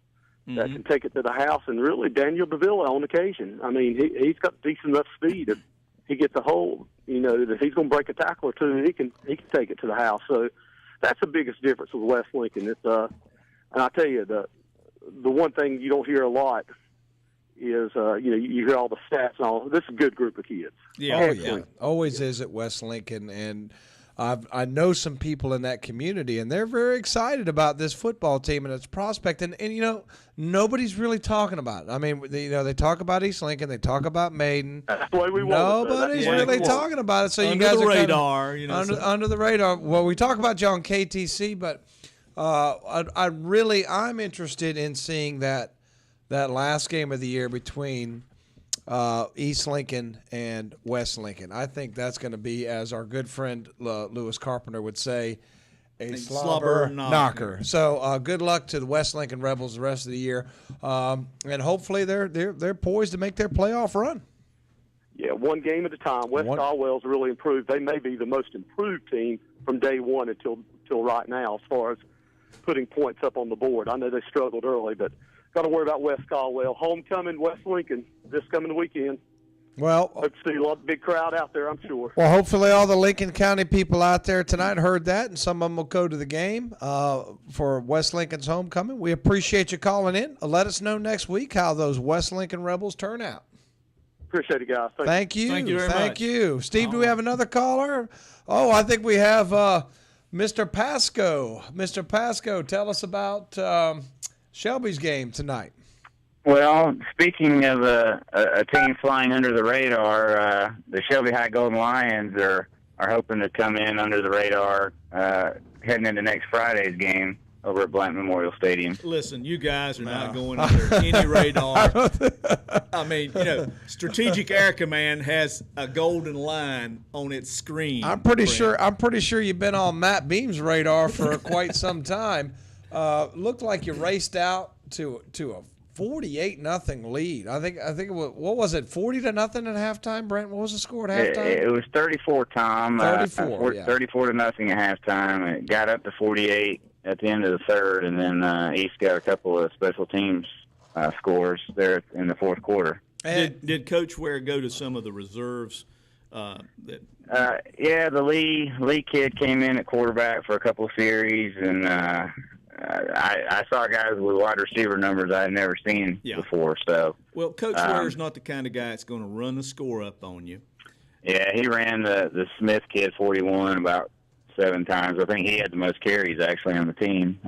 that can take it to the house, and really Daniel Davila on occasion. I mean, he's got decent enough speed. If he gets a hold, that he's going to break a tackle or two, he can take it to the house. So that's the biggest difference with West Lincoln. It's and I tell you, the one thing you don't hear a lot is you hear all the stats and all. This is a good group of kids. Yeah, always is at West Lincoln, and I know some people in that community, and they're very excited about this football team and its prospect. And nobody's really talking about it. I mean, they talk about East Lincoln, they talk about Maiden. That's the way we want it. Nobody's really talking about it. So under you guys the are radar, under the radar. Well, we talk about you on KTC, but I'm interested in seeing that last game of the year between East Lincoln and West Lincoln. I think that's going to be, as our good friend Lewis Carpenter would say, a slobber knocker. So good luck to the West Lincoln Rebels the rest of the year, and hopefully they're poised to make their playoff run. Yeah, one game at a time. West Caldwell's really improved. They may be the most improved team from day one until right now as far as putting points up on the board. I know they struggled early, but got to worry about West Caldwell. Homecoming, West Lincoln, this coming weekend. Well, hope to see a big crowd out there, I'm sure. Well, hopefully all the Lincoln County people out there tonight heard that, and some of them will go to the game for West Lincoln's homecoming. We appreciate you calling in. Let us know next week how those West Lincoln Rebels turn out. Appreciate it, guys. Thank you. Thank you very much. Steve, do we have another caller? Oh, I think we have Mr. Pasco. Mr. Pasco, tell us about Shelby's game tonight. Well, speaking of a team flying under the radar, the Shelby High Golden Lions are hoping to come in under the radar heading into next Friday's game. over at Blanton Memorial Stadium. Listen, you guys are not going under any radar. I mean, Strategic Air Command has a golden line on its screen. I'm pretty sure you've been on Matt Beam's radar for quite some time. Looked like you raced out to a 48-0 lead. I think it was, what was it, 40-0 at halftime, Brent? What was the score at halftime? It was 34, Tom. 34, 34-0 at halftime. It got up to 48 at the end of the third, and then East got a couple of special teams scores there in the fourth quarter. Did Coach Ware go to some of the reserves? Yeah, the Lee kid came in at quarterback for a couple of series, and I saw guys with wide receiver numbers I had never seen before. So, well, Coach Ware's not the kind of guy that's going to run the score up on you. Yeah, he ran the Smith kid 41 about 7 times. I think he had the most carries actually on the team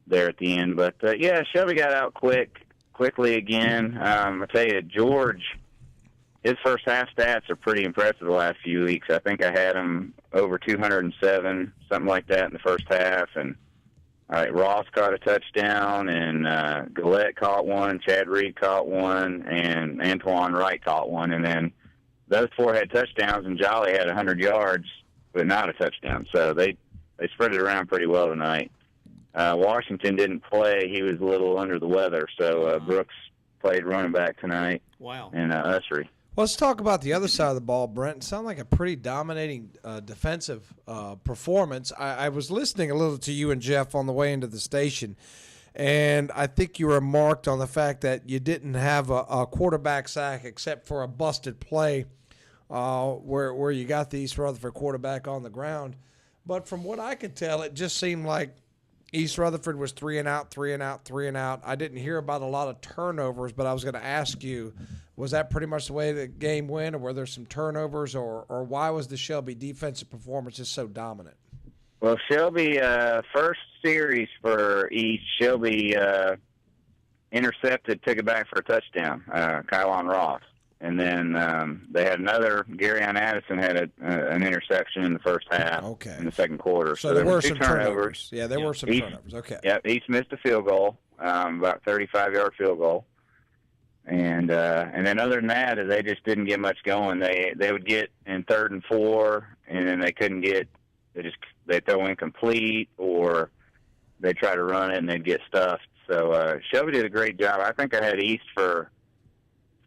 there at the end. But yeah, Shelby got out quickly again. I tell you, George, his first half stats are pretty impressive the last few weeks. I think I had him over 207, something like that in the first half. And Ross caught a touchdown, and Gillette caught one, Chad Reed caught one, and Antoine Wright caught one. And then those 4 had touchdowns, and Jolly had 100 yards, but not a touchdown. So they spread it around pretty well tonight. Washington didn't play. He was a little under the weather, so Brooks played running back tonight. Wow. And Usry. Let's talk about the other side of the ball, Brent. It sounded like a pretty dominating defensive performance. I was listening a little to you and Jeff on the way into the station, and I think you remarked on the fact that you didn't have a quarterback sack except for a busted play where you got the East Rutherford quarterback on the ground. But from what I could tell, it just seemed like East Rutherford was 3 and out, 3 and out, 3 and out. I didn't hear about a lot of turnovers, but I was going to ask you, was that pretty much the way the game went, or were there some turnovers, or why was the Shelby defensive performance just so dominant? Well, Shelby, first series for East, Shelby intercepted, took it back for a touchdown, Kylon Ross. And then they had another, Garyon Addison had an interception in the first half in the second quarter. So there were 2 some turnovers. Yeah, there were some turnovers. Okay. Yeah, East missed a field goal, about 35-yard field goal. And then other than that, they just didn't get much going. They would get in 3rd and 4, and then they couldn't get, they throw incomplete, or they try to run it and they'd get stuffed. So Shelby did a great job. I think I had East for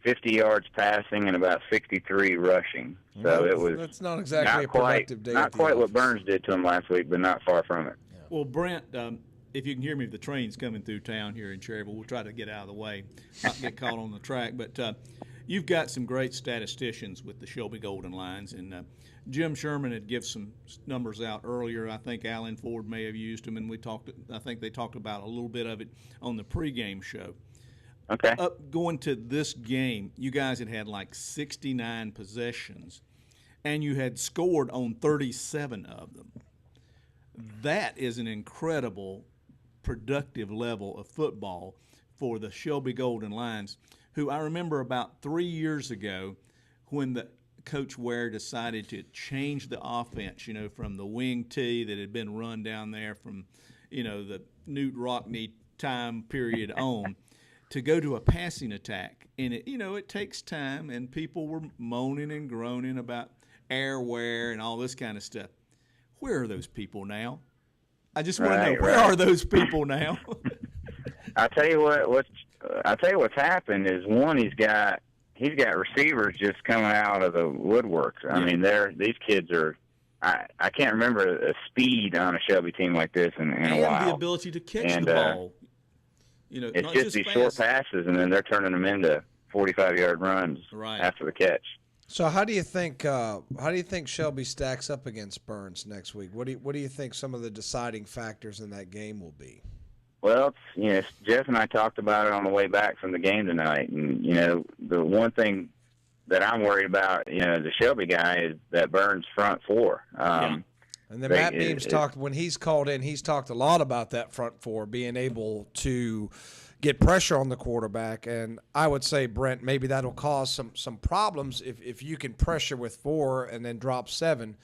50 yards passing and about 63 rushing. So it was that's not exactly a productive day. Not quite what Burns did to him last week, but not far from it. Yeah. Well, Brent, if you can hear me, the train's coming through town here in Cherryville. We'll try to get out of the way, not get caught on the track. But you've got some great statisticians with the Shelby Golden Lines, and Jim Sherman had given some numbers out earlier. I think Alan Ford may have used them, and I think they talked about a little bit of it on the pregame show. Okay. Going to this game, you guys had like 69 possessions, and you had scored on 37 of them. That is an incredible, productive level of football for the Shelby Golden Lions, who I remember about 3 years ago when the Coach Ware decided to change the offense, from the wing tee that had been run down there from, the Newt Rockney time period on, to go to a passing attack. And it takes time, and people were moaning and groaning about air wear and all this kind of stuff. Where are those people now? I just want to know, where are those people now? I'll tell you what's happened is, one, he's got receivers just coming out of the woodworks. I mean, these kids are, I can't remember a speed on a Shelby team like this in a while. And the ability to catch the ball. It's just these short passes, and then they're turning them into 45-yard runs after the catch. So how do you think Shelby stacks up against Burns next week? What do you think some of the deciding factors in that game will be? Well, Jeff and I talked about it on the way back from the game tonight, and the one thing that I'm worried about, the Shelby guy, is that Burns front four. And then Matt Beams talked, when he's called in, he's talked a lot about that front four being able to get pressure on the quarterback. And I would say, Brent, maybe that'll cause some problems if you can pressure with 4 and then drop 7.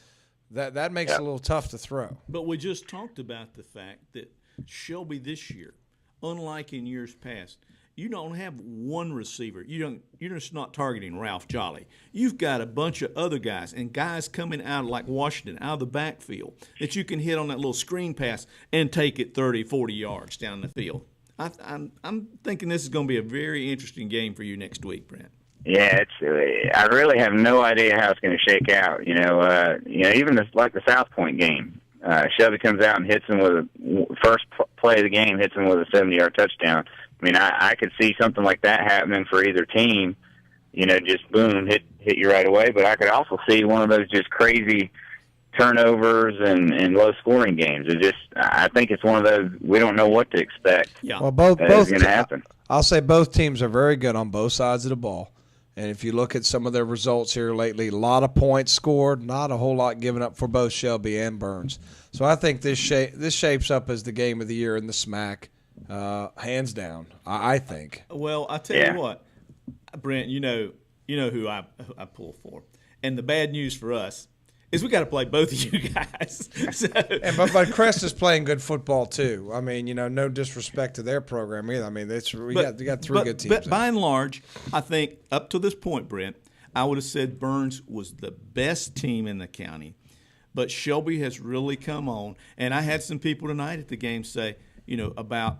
That makes it a little tough to throw. But we just talked about the fact that Shelby this year, unlike in years past, you don't have one receiver. You're just not targeting Ralph Jolly. You've got a bunch of other guys and guys coming out like Washington, out of the backfield, that you can hit on that little screen pass and take it 30, 40 yards down the field. I'm thinking this is going to be a very interesting game for you next week, Brent. Yeah, I really have no idea how it's going to shake out. Even like the South Point game, Shelby comes out and hits him with first play of the game, hits him with a 70-yard touchdown. I mean, I could see something like that happening for either team. Just boom, hit you right away. But I could also see one of those just crazy turnovers and low scoring games. I think it's one of those we don't know what to expect. Yeah. Well, both going to happen. I'll say both teams are very good on both sides of the ball. And if you look at some of their results here lately, a lot of points scored, not a whole lot given up for both Shelby and Burns. So I think this shapes up as the game of the year in the SMAC, hands down. I think. Well, I tell you what, Brent, you know who I pull for, and the bad news for us is we got to play both of you guys. But Crest is playing good football too. I mean, no disrespect to their program either. I mean, we got three good teams. But by and large, I think up to this point, Brent, I would have said Burns was the best team in the county, but Shelby has really come on. And I had some people tonight at the game say, about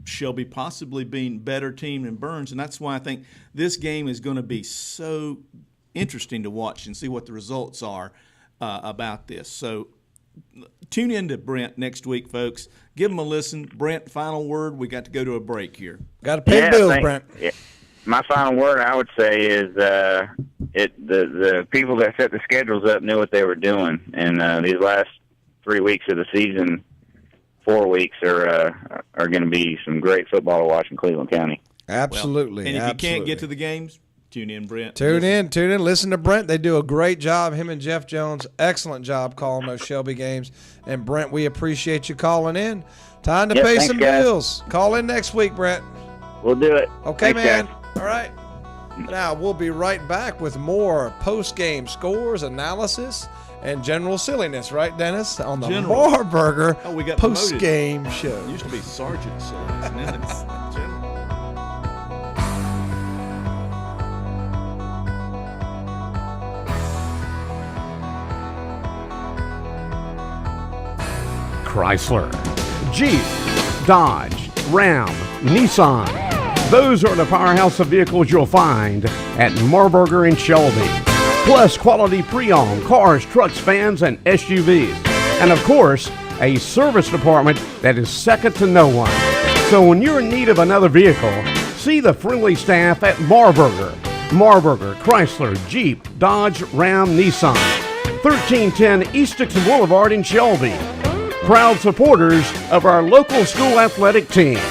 Shelby possibly being better team than Burns, and that's why I think this game is going to be so interesting to watch and see what the results are about this. So tune in to Brent next week, folks. Give him a listen. Brent, final word. We got to go to a break here. Got to pay bills, Brent. Yeah. My final word, I would say, is the people that set the schedules up knew what they were doing, and these last 3 weeks of the season, 4 weeks are going to be some great football to watch in Cleveland County. Absolutely. And if you can't get to the games, tune in, Brent. Tune in. Listen to Brent. They do a great job. Him and Jeff Jones, excellent job calling those Shelby games. And Brent, we appreciate you calling in. Time to pay some bills. Call in next week, Brent. We'll do it. Okay, Thanks, man. guys. All right. Now we'll be right back with more post-game scores, analysis, and general silliness. Right, Dennis? On the Marburger post-game show. It used to be Sergeant Silliness, and then it's general. Chrysler, Jeep, Dodge, Ram, Nissan. Those are the powerhouse of vehicles you'll find at Marburger in Shelby. Plus quality pre-owned cars, trucks, vans, and SUVs. And of course, a service department that is second to no one. So when you're in need of another vehicle, see the friendly staff at Marburger. Marburger, Chrysler, Jeep, Dodge, Ram, Nissan. 1310 East Dixon Boulevard in Shelby. Proud supporters of our local school athletic teams.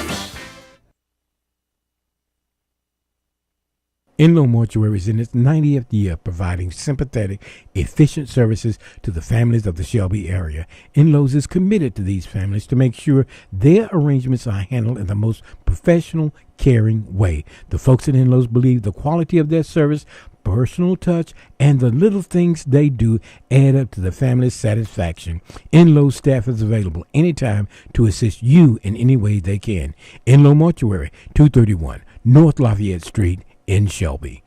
Enloe Mortuary is in its 90th year providing sympathetic, efficient services to the families of the Shelby area. Enloe's is committed to these families to make sure their arrangements are handled in the most professional, caring way. The folks at Enloe's believe the quality of their service, personal touch, and the little things they do add up to the family's satisfaction. Enloe's staff is available anytime to assist you in any way they can. Enloe Mortuary, 231 North Lafayette Street in Shelby.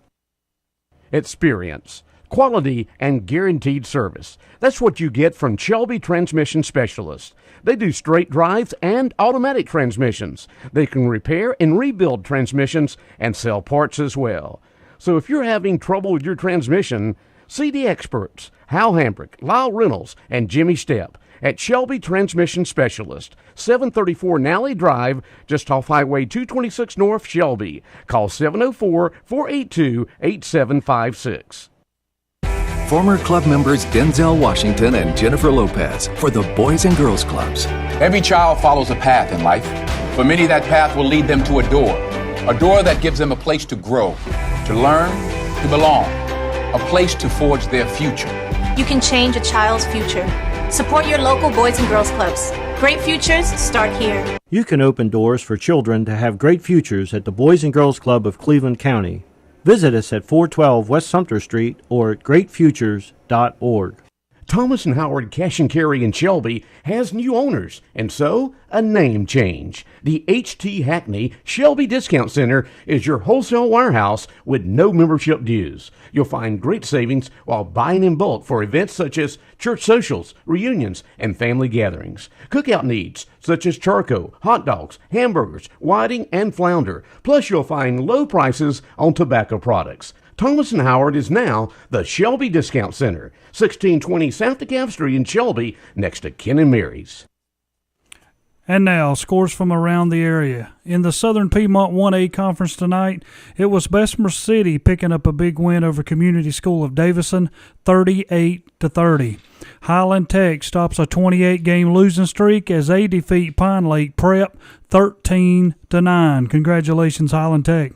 Experience, quality, and guaranteed service. That's what you get from Shelby Transmission Specialists. They do straight drives and automatic transmissions. They can repair and rebuild transmissions and sell parts as well. So if you're having trouble with your transmission, see the experts, Hal Hambrick, Lyle Reynolds, and Jimmy Stepp at Shelby Transmission Specialist, 734 Nally Drive, just off Highway 226 North, Shelby. Call 704-482-8756. Former club members Denzel Washington and Jennifer Lopez for the Boys and Girls Clubs. Every child follows a path in life. For many, that path will lead them to a door that gives them a place to grow, to learn, to belong, a place to forge their future. You can change a child's future. Support your local Boys and Girls Clubs. Great futures start here. You can open doors for children to have great futures at the Boys and Girls Club of Cleveland County. Visit us at 412 West Sumter Street or at greatfutures.org. Thomas & Howard Cash and Carry in Shelby has new owners, and so a name change. The H.T. Hackney Shelby Discount Center is your wholesale warehouse with no membership dues. You'll find great savings while buying in bulk for events such as church socials, reunions, and family gatherings. Cookout needs such as charcoal, hot dogs, hamburgers, whiting, and flounder. Plus, you'll find low prices on tobacco products. Thomas & Howard is now the Shelby Discount Center, 1620 South DeKalb Street in Shelby, next to Ken and Mary's. And now, scores from around the area. In the Southern Piedmont 1A Conference tonight, it was Bessemer City picking up a big win over Community School of Davison, 38-30. Highland Tech stops a 28-game losing streak as they defeat Pine Lake Prep 13-9. Congratulations, Highland Tech.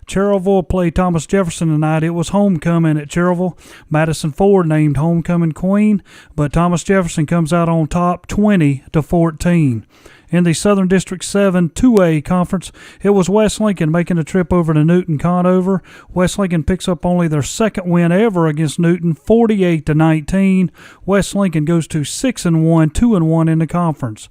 Cherryville played Thomas Jefferson tonight. It was homecoming at Cherryville. Madison Ford named homecoming queen, but Thomas Jefferson comes out on top 20-14. In the Southern District 7 2A Conference, it was West Lincoln making a trip over to Newton Conover. West Lincoln picks up only their second win ever against Newton, 48-19. West Lincoln goes to 6-1, 2-1 in the conference.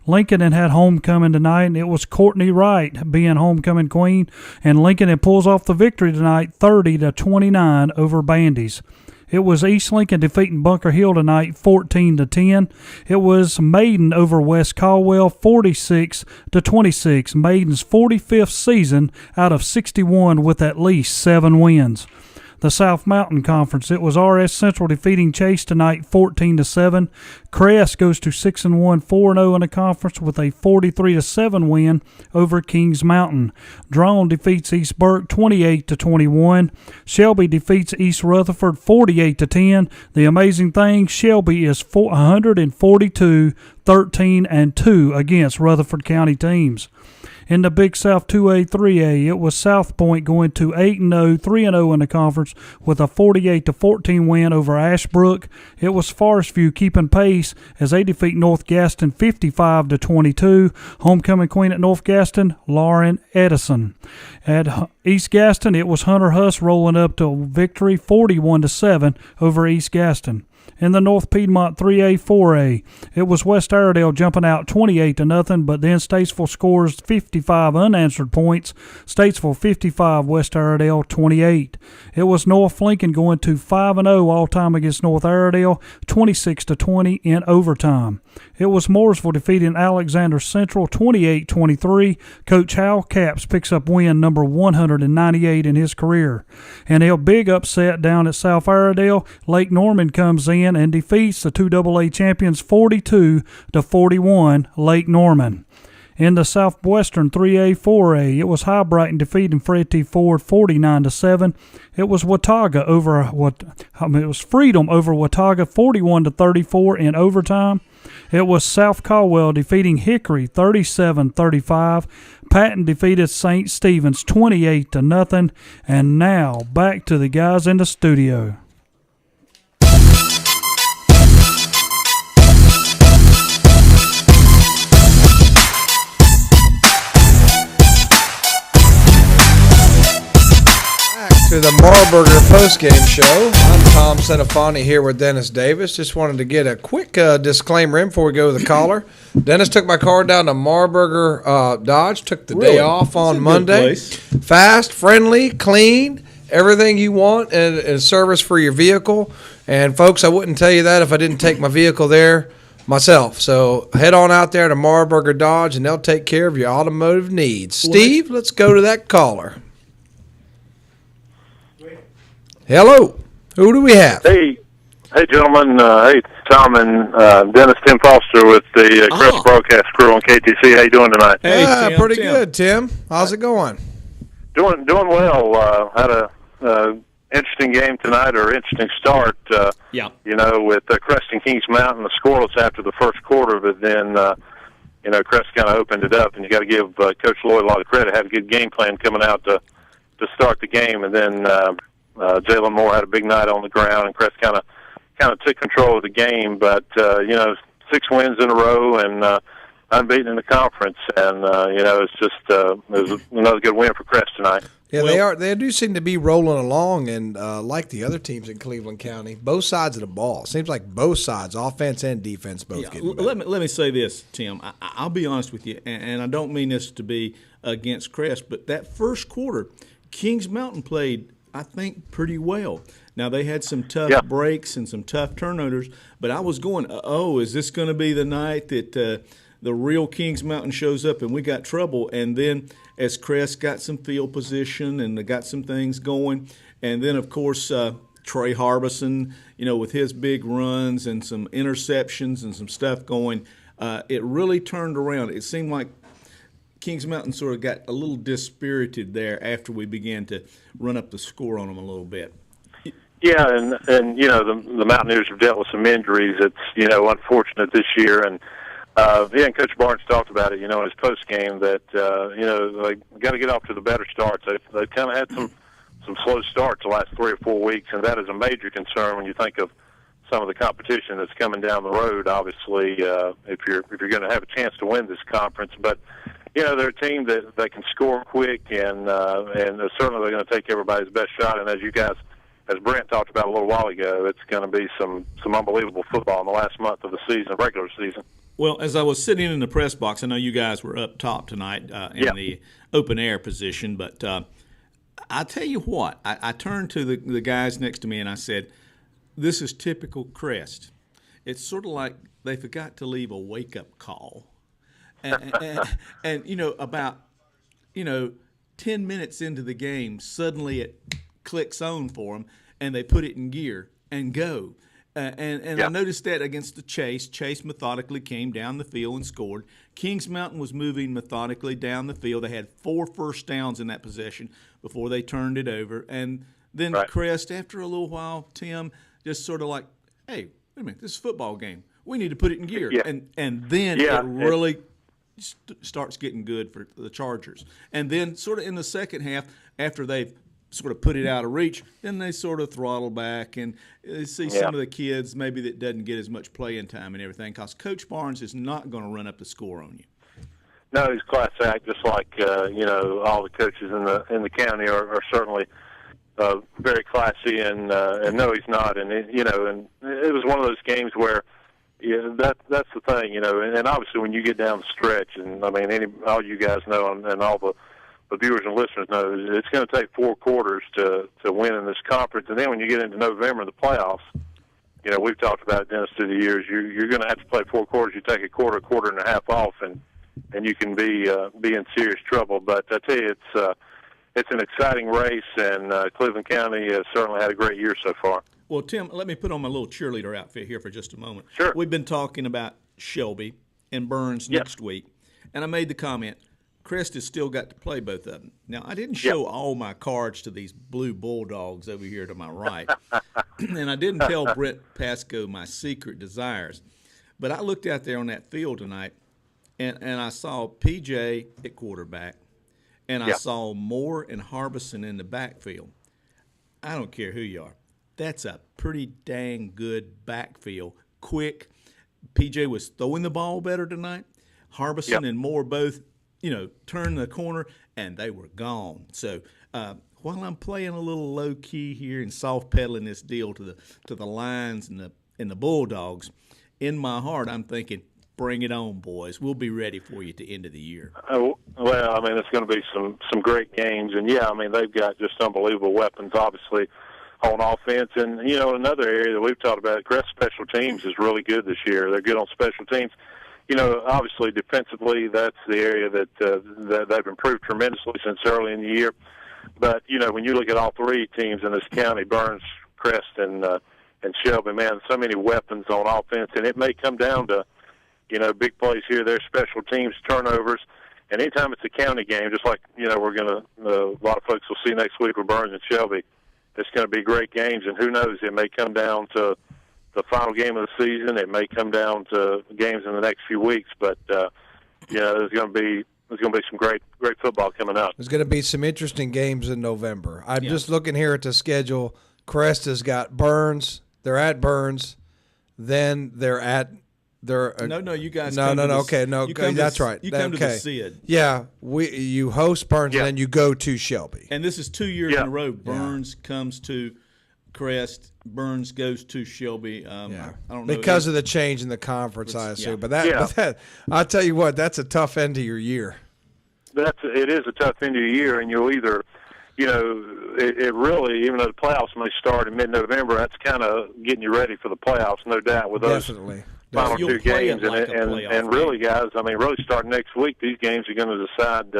Lincoln had homecoming tonight, and it was Courtney Wright being homecoming queen, and Lincoln pulls off the victory tonight, 30-29 over Bandy's. It was East Lincoln defeating Bunker Hill tonight, 14-10. It was Maiden over West Caldwell, 46-26. Maiden's 45th season out of 61 with at least 7 wins. The South Mountain Conference, it was RS Central defeating Chase tonight, 14-7. Crest goes to 6-1, 4-0 in the conference with a 43-7 win over Kings Mountain. Drone defeats East Burke 28-21. Shelby defeats East Rutherford 48-10. The amazing thing, Shelby is 142-13-2 against Rutherford County teams. In the Big South 2A, 3A, it was South Point going to 8-0, 3-0 in the conference with a 48-14 win over Ashbrook. It was Forest View keeping pace as they defeat North Gaston 55-22. Homecoming queen at North Gaston, Lauren Edison. At East Gaston, it was Hunter Huss rolling up to victory 41-7 over East Gaston. In the North Piedmont 3A, 4A, it was West Iredell jumping out 28-0, but then Statesville scores 55 unanswered points. Statesville 55, West Iredell 28. It was North Lincoln going to 5-0 all-time against North Iredell, 26-20 in overtime. It was Mooresville defeating Alexander Central 28-23. Coach Hal Capps picks up win number 198 in his career. And a big upset down at South Iredell. Lake Norman comes in and defeats the 2AA champions 42-41 Lake Norman. In the Southwestern 3A, 4A, it was High Brighton defeating Fred T. Ford 49-7. It was Watauga it was Freedom over Watauga 41-34 in overtime. It was South Caldwell defeating Hickory 37-35. Patton defeated St. Stephen's 28-0. And now back to the guys in the studio. To the Marburger postgame show. I'm Tom Senafani here with Dennis Davis. Just wanted to get a quick disclaimer in before we go to the caller. Dennis took my car down to Marburger Dodge, took the day off on Monday. Fast, friendly, clean, everything you want and service for your vehicle. And folks, I wouldn't tell you that if I didn't take my vehicle there myself. So head on out there to Marburger Dodge and they'll take care of your automotive needs. Steve, let's go to that caller. Hello. Who do we have? Hey, gentlemen. Hey, Tom and Dennis. Tim Foster with the Crest Broadcast Crew on KTC. How you doing tonight? Hey, Tim, pretty good, Tim. How's it going? Doing well. Had a interesting game tonight, or interesting start. You know, with Crest and Kings Mountain, the scoreless after the first quarter, but then Crest kind of opened it up, and you got to give Coach Lloyd a lot of credit. Had a good game plan coming out to start the game, and then. Jalen Moore had a big night on the ground, and Crest kind of took control of the game. But 6 wins in a row, and unbeaten in the conference, and it's just it was another good win for Crest tonight. Yeah, they are. They do seem to be rolling along, and like the other teams in Cleveland County, both sides of the ball. It seems like both sides, offense and defense, both getting better. Let me say this, Tim. I'll be honest with you, and I don't mean this to be against Crest, but that first quarter, Kings Mountain played, I think, pretty well. Now, they had some tough breaks and some tough turnovers, but I was going, is this going to be the night that the real Kings Mountain shows up and we got trouble? And then as Crest got some field position and they got some things going, and then, of course, Trey Harbison, with his big runs and some interceptions and some stuff going, it really turned around. It seemed like Kings Mountain sort of got a little dispirited there after we began to run up the score on them a little bit. Yeah, and the Mountaineers have dealt with some injuries. It's unfortunate this year, and Coach Barnes talked about it, in his post game that they got to get off to the better starts. They've kind of had some slow starts the last 3 or 4 weeks, and that is a major concern when you think of some of the competition that's coming down the road. Obviously, if you're going to have a chance to win this conference, but they're a team that can score quick, and certainly they're going to take everybody's best shot. And as Brent talked about a little while ago, it's going to be some unbelievable football in the last month of the season, regular season. Well, as I was sitting in the press box, I know you guys were up top tonight in the open air position, but I tell you what, I turned to the guys next to me and I said, this is typical Crest. It's sort of like they forgot to leave a wake-up call. And about 10 minutes into the game, suddenly it clicks on for them, and they put it in gear and go. I noticed that against the Chase. Chase methodically came down the field and scored. Kings Mountain was moving methodically down the field. They had 4 first downs in that possession before they turned it over. And then Crest, after a little while, Tim, just sort of like, hey, wait a minute, this is a football game. We need to put it in gear. Yeah. And then it really starts getting good for the Chargers. And then sort of in the second half, after they've sort of put it out of reach, then they sort of throttle back and see some of the kids maybe that doesn't get as much playing time and everything, because Coach Barnes is not going to run up the score on you. No, he's class act, just like all the coaches in the county are certainly very classy, and no, he's not. And and it was one of those games where that's the thing, and obviously when you get down the stretch, and I mean all you guys know, and all the viewers and listeners know, it's going to take 4 quarters to win in this conference. And then when you get into November, the playoffs, we've talked about it, Dennis, through the years, you're going to have to play 4 quarters. You take a quarter and a half off, and you can be in serious trouble. But I tell you, it's an exciting race, and Cleveland County has certainly had a great year so far. Well, Tim, let me put on my little cheerleader outfit here for just a moment. Sure. We've been talking about Shelby and Burns next week, and I made the comment, Crest has still got to play both of them. Now, I didn't show all my cards to these blue Bulldogs over here to my right, and I didn't tell Brent Pasco my secret desires. But I looked out there on that field tonight, and I saw P.J. at quarterback, and I saw Moore and Harbison in the backfield. I don't care who you are. That's a pretty dang good backfield. Quick. P.J. was throwing the ball better tonight. Harbison and Moore both turned the corner, and they were gone. So while I'm playing a little low key here and soft pedaling this deal to the Lions and the Bulldogs, in my heart I'm thinking, bring it on, boys. We'll be ready for you at the end of the year. Well, I mean, it's going to be some great games, and they've got just unbelievable weapons, obviously, on offense. And another area that we've talked about, Crest special teams is really good this year. They're good on special teams. Obviously defensively, that's the area that they've improved tremendously since early in the year. But when you look at all 3 teams in this county, Burns, Crest, and Shelby, man, so many weapons on offense, and it may come down to big plays here, there, special teams, turnovers, and anytime it's a county game, just like we're gonna a lot of folks will see next week with Burns and Shelby, it's going to be great games, and who knows, it may come down to the final game of the season. It may come down to games in the next few weeks, but there's going to be some great football coming up. There's going to be some interesting games in November. I'm just looking here at the schedule. Crest has got Burns. They're at Burns. Then they're at They're No, you guys. No, come no, to no. the- Okay, no, you come to that's the- right. You come to the Okay. SID. Yeah, you host Burns and then you go to Shelby. And this is 2 years in a row. Burns comes to Crest. Burns goes to Shelby. I don't know Because of the change in the conference, I assume. But that, Yeah. but that, I'll tell you what, that's a tough end to your year. It is a tough end of the year, and you'll either, it really, even though the playoffs may start in mid-November, that's kind of getting you ready for the playoffs, no doubt, with those Definitely. final You'll two play it games. like a playoff And really, guys, I mean, really starting next week, these games are going to decide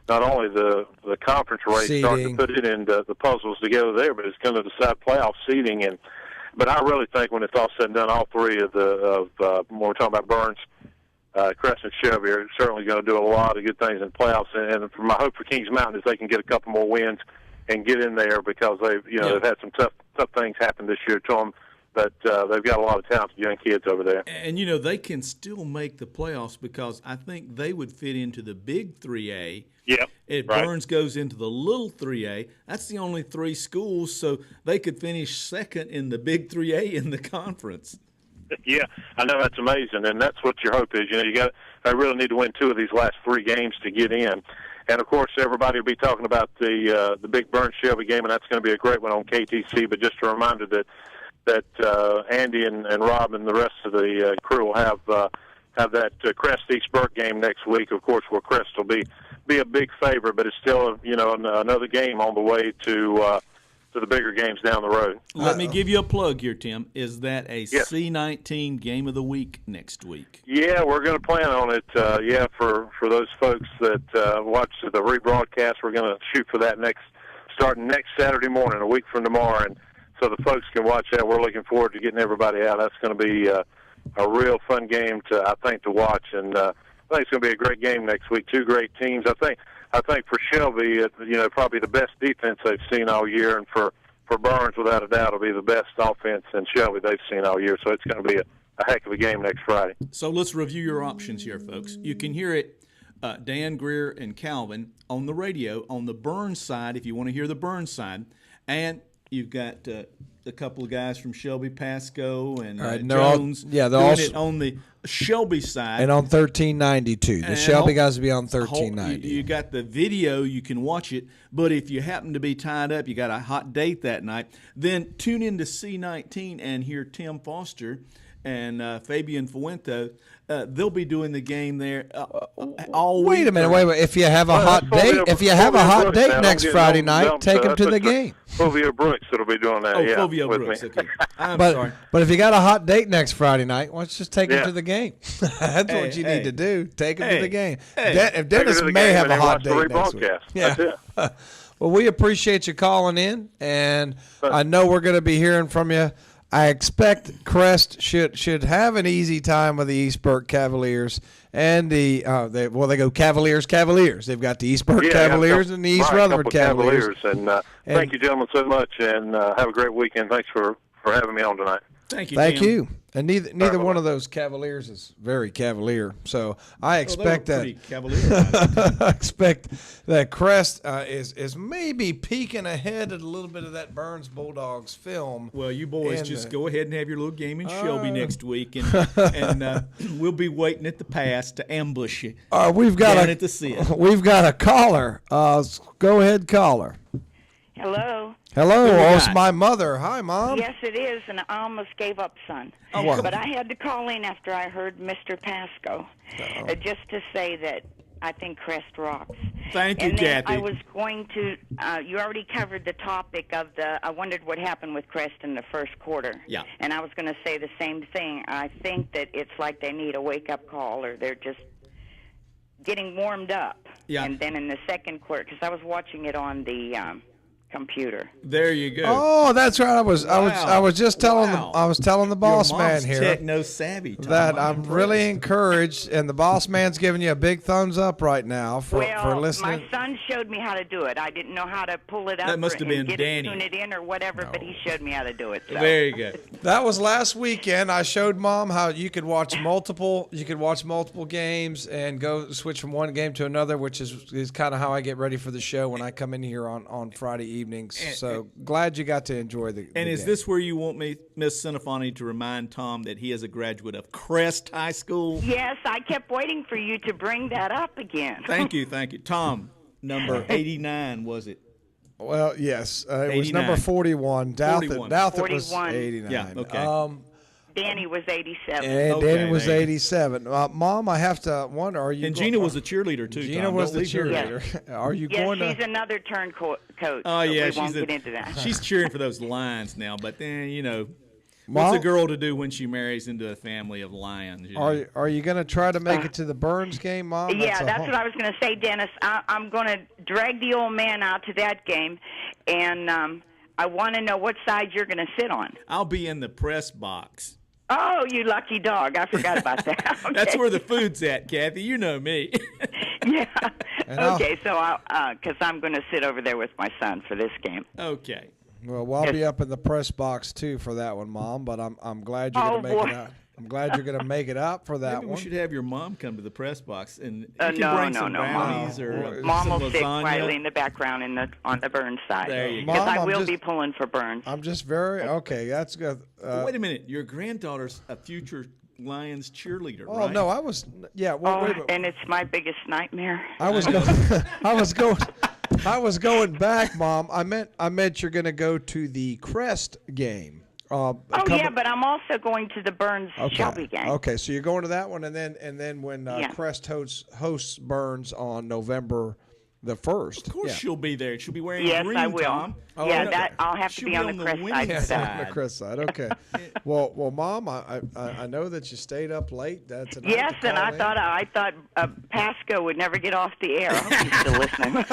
not only the conference race, starting Seeding. to put it in the puzzles together there, but it's going to decide playoff seeding. But I really think when it's all said and done, all three of when we're talking about Burns, Crest and Shelby are certainly going to do a lot of good things in playoffs. And my hope for Kings Mountain is they can get a couple more wins and get in there, because they've had some tough things happen this year to them. But they've got a lot of talented young kids over there. And, they can still make the playoffs, because I think they would fit into the big 3A. Yep. If right. Burns goes into the little 3A, that's the only three schools, so they could finish second in the big 3A in the conference. Yeah, I know, that's amazing, and that's what your hope is. They really need to win 2 of these last 3 games to get in. And, of course, everybody will be talking about the big Burns-Shelby game, and that's going to be a great one on KTC. But just a reminder that Andy and Rob and the rest of the crew will have that Crest East Burke game next week, of course, where Crest will be a big favorite, but it's still another game on the way to the bigger games down the road. Let me give you a plug here, Tim. Is that a C19 game of the week next week? Yeah, we're going to plan on it. For those folks that watch the rebroadcast, we're going to shoot for that starting next Saturday morning, a week from tomorrow, and so the folks can watch that. We're looking forward to getting everybody out. That's going to be a real fun game to watch, and I think it's going to be a great game next week. 2 great teams. I think for Shelby, probably the best defense they've seen all year, and for Burns, without a doubt, will be the best offense in Shelby they've seen all year. So it's going to be a heck of a game next Friday. So let's review your options here, folks. You can hear it, Dan Greer and Calvin, on the radio on the Burns side, if you want to hear the Burns side, and you've got a couple of guys from Shelby, Pasco, and Jones. They're doing all it on the Shelby side. And on 1392. The Shelby guys will be on 1390. You got the video, you can watch it, but if you happen to be tied up, you got a hot date that night, then tune in to C19 and hear Tim Foster and Fabian Fuente. They'll be doing the game there all week. Wait a minute. If you have a hot date, next Friday night, take them to the game. Fulvio Brooks that'll be doing that. Fulvio with Brooks. me. Okay. I'm but, sorry. But if you got a hot date next Friday night, let's just take them to the game. That's what you need to do. Take them to the game. If Dennis may have a hot date next week. Yeah. Well, we appreciate you calling in, and I know we're going to be hearing from you. I expect Crest should have an easy time with the East Burke Cavaliers, and they go Cavaliers. They've got the East Burke Cavaliers and the East Rutherford Cavaliers. And thank you, gentlemen, so much, and have a great weekend. Thanks for having me on tonight. Thank you. Thank Tim. you. And neither one of those Cavaliers is very Cavalier, so I expect I expect that Crest is maybe peeking ahead at a little bit of that Burns Bulldogs film. Well, you boys just go ahead and have your little game in Shelby next week, and we'll be waiting at the pass to ambush you. We've got at the SID. We've got a caller. Go ahead, caller. Hello. Hello, it's my mother. Hi, Mom. Yes, it is, and I almost gave up, son. Oh, but I had to call in after I heard Mr. Pasco, just to say that I think Crest rocks. Thank you, and then Kathy. I was going to, you already covered the topic of I wondered what happened with Crest in the first quarter. Yeah. And I was going to say the same thing. I think that it's like they need a wake-up call, or they're just getting warmed up. Yeah. And then in the second quarter, because I was watching it on the computer. There you go. Oh, that's right. I was just telling the boss Your man mom's here techno savvy, Tom. that I'm really encouraged, and the boss man's giving you a big thumbs up right now for listening. My son showed me how to do it. I didn't know how to pull it up. That must have been Danny. Tune it in or whatever, but he showed me how to do it. So. Very good. That was last weekend. I showed Mom how you could watch multiple games and go switch from one game to another, which is kind of how I get ready for the show when I come in here on Friday evenings. So glad you got to enjoy the And is game. this where you want Miss Cinefani to remind Tom that he is a graduate of Crest High School? Yes, I kept waiting for you to bring that up again. Thank you. Tom, number 89, was it? Well, yes. It was 89. number 41. Douthit was 41. 89. Yeah, okay. Danny was 87. And Danny was 87. Mom, I have to wonder, are you... And Gina was a cheerleader, too, Gina Tom. was Don't the leave her. cheerleader. Are you Yes, going to... she's another turn coach. Oh, yeah. We won't get into that. She's cheering for those lions now, but then, Mom? what's a girl to do when she marries into a family of lions? Are you going to try to make it to the Burns game, Mom? Yeah, that's what I was going to say, Dennis. I'm going to drag the old man out to that game, and I want to know what side you're going to sit on. I'll be in the press box. Oh, you lucky dog. I forgot about that. Okay. That's where the food's at, Kathy. You know me. Yeah. Okay, so because I'm going to sit over there with my son for this game. Okay. Well, I'll be up in the press box, too, for that one, Mom, but I'm glad you're going to make it out. I'm glad you're going to make it up for that Maybe one. we should have your mom come to the press box and you can No, bring no, some no. brownies or Mom some will sit lasagna. quietly in the background on the Burns side. There you go. Because I Mom, will I'm be just- pulling for Burns. I'm just very... Okay, that's good. Wait a minute. Your granddaughter's a future Lions cheerleader, Oh, right? no, I was... Yeah, well, wait a minute. And it's my biggest nightmare. I was going back, Mom. I meant you're going to go to the Crest game. Yeah, but I'm also going to the Burns Shelby game. Okay, so you're going to that one, and then when Crest hosts Burns on November the 1st. Of course she'll be there. She'll be wearing Yes, green, I will. Tom. Yeah, I'll have to She'll be on the Crest winning side for that. On the Crest side. Okay. well, Mom, I know that you stayed up late. That's tonight Yes, to and call I in. thought Pasco would never get off the air. I hope he's still listening.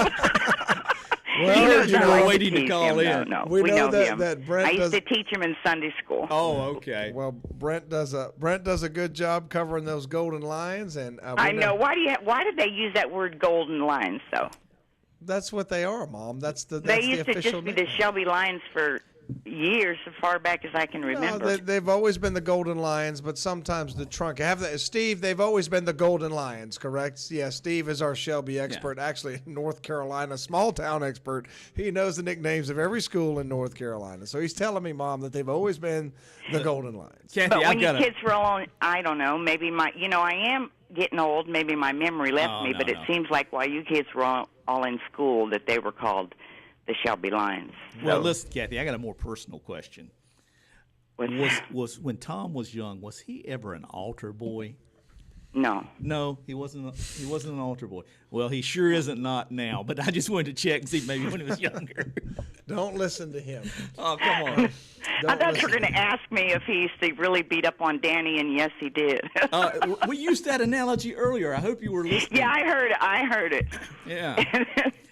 Well, you were waiting to call in. No, We know that- him. that Brent I used does- to teach him in Sunday school. Oh, okay. Well, Brent does a good job covering those Golden Lions, and I know. Why did they use that word golden lions, though? That's what they are, Mom. That's They the used to official just be the Shelby Lions for years, as far back as I can remember. No, they've always been the Golden Lions, but sometimes the trunk. Steve, they've always been the Golden Lions, correct? Yeah, Steve is our Shelby expert. Actually, North Carolina, small town expert. He knows the nicknames of every school in North Carolina. So he's telling me, Mom, that they've always been the Golden Lions. Kathy, But when your kids were all, I don't know, maybe I am getting old. Maybe my memory left me, but it seems like while you kids were all in school that they were called the Shelby Lions. Well, listen, Kathy, I got a more personal question. Was when Tom was young, was he ever an altar boy? No, he wasn't. He wasn't an altar boy. Well, he sure isn't not now. But I just wanted to check and see maybe when he was younger. Don't listen to him. Oh, come on. I thought you were going to ask me if he used to really beat up on Danny, and yes, he did. We used that analogy earlier. I hope you were listening. Yeah, I heard it. Yeah.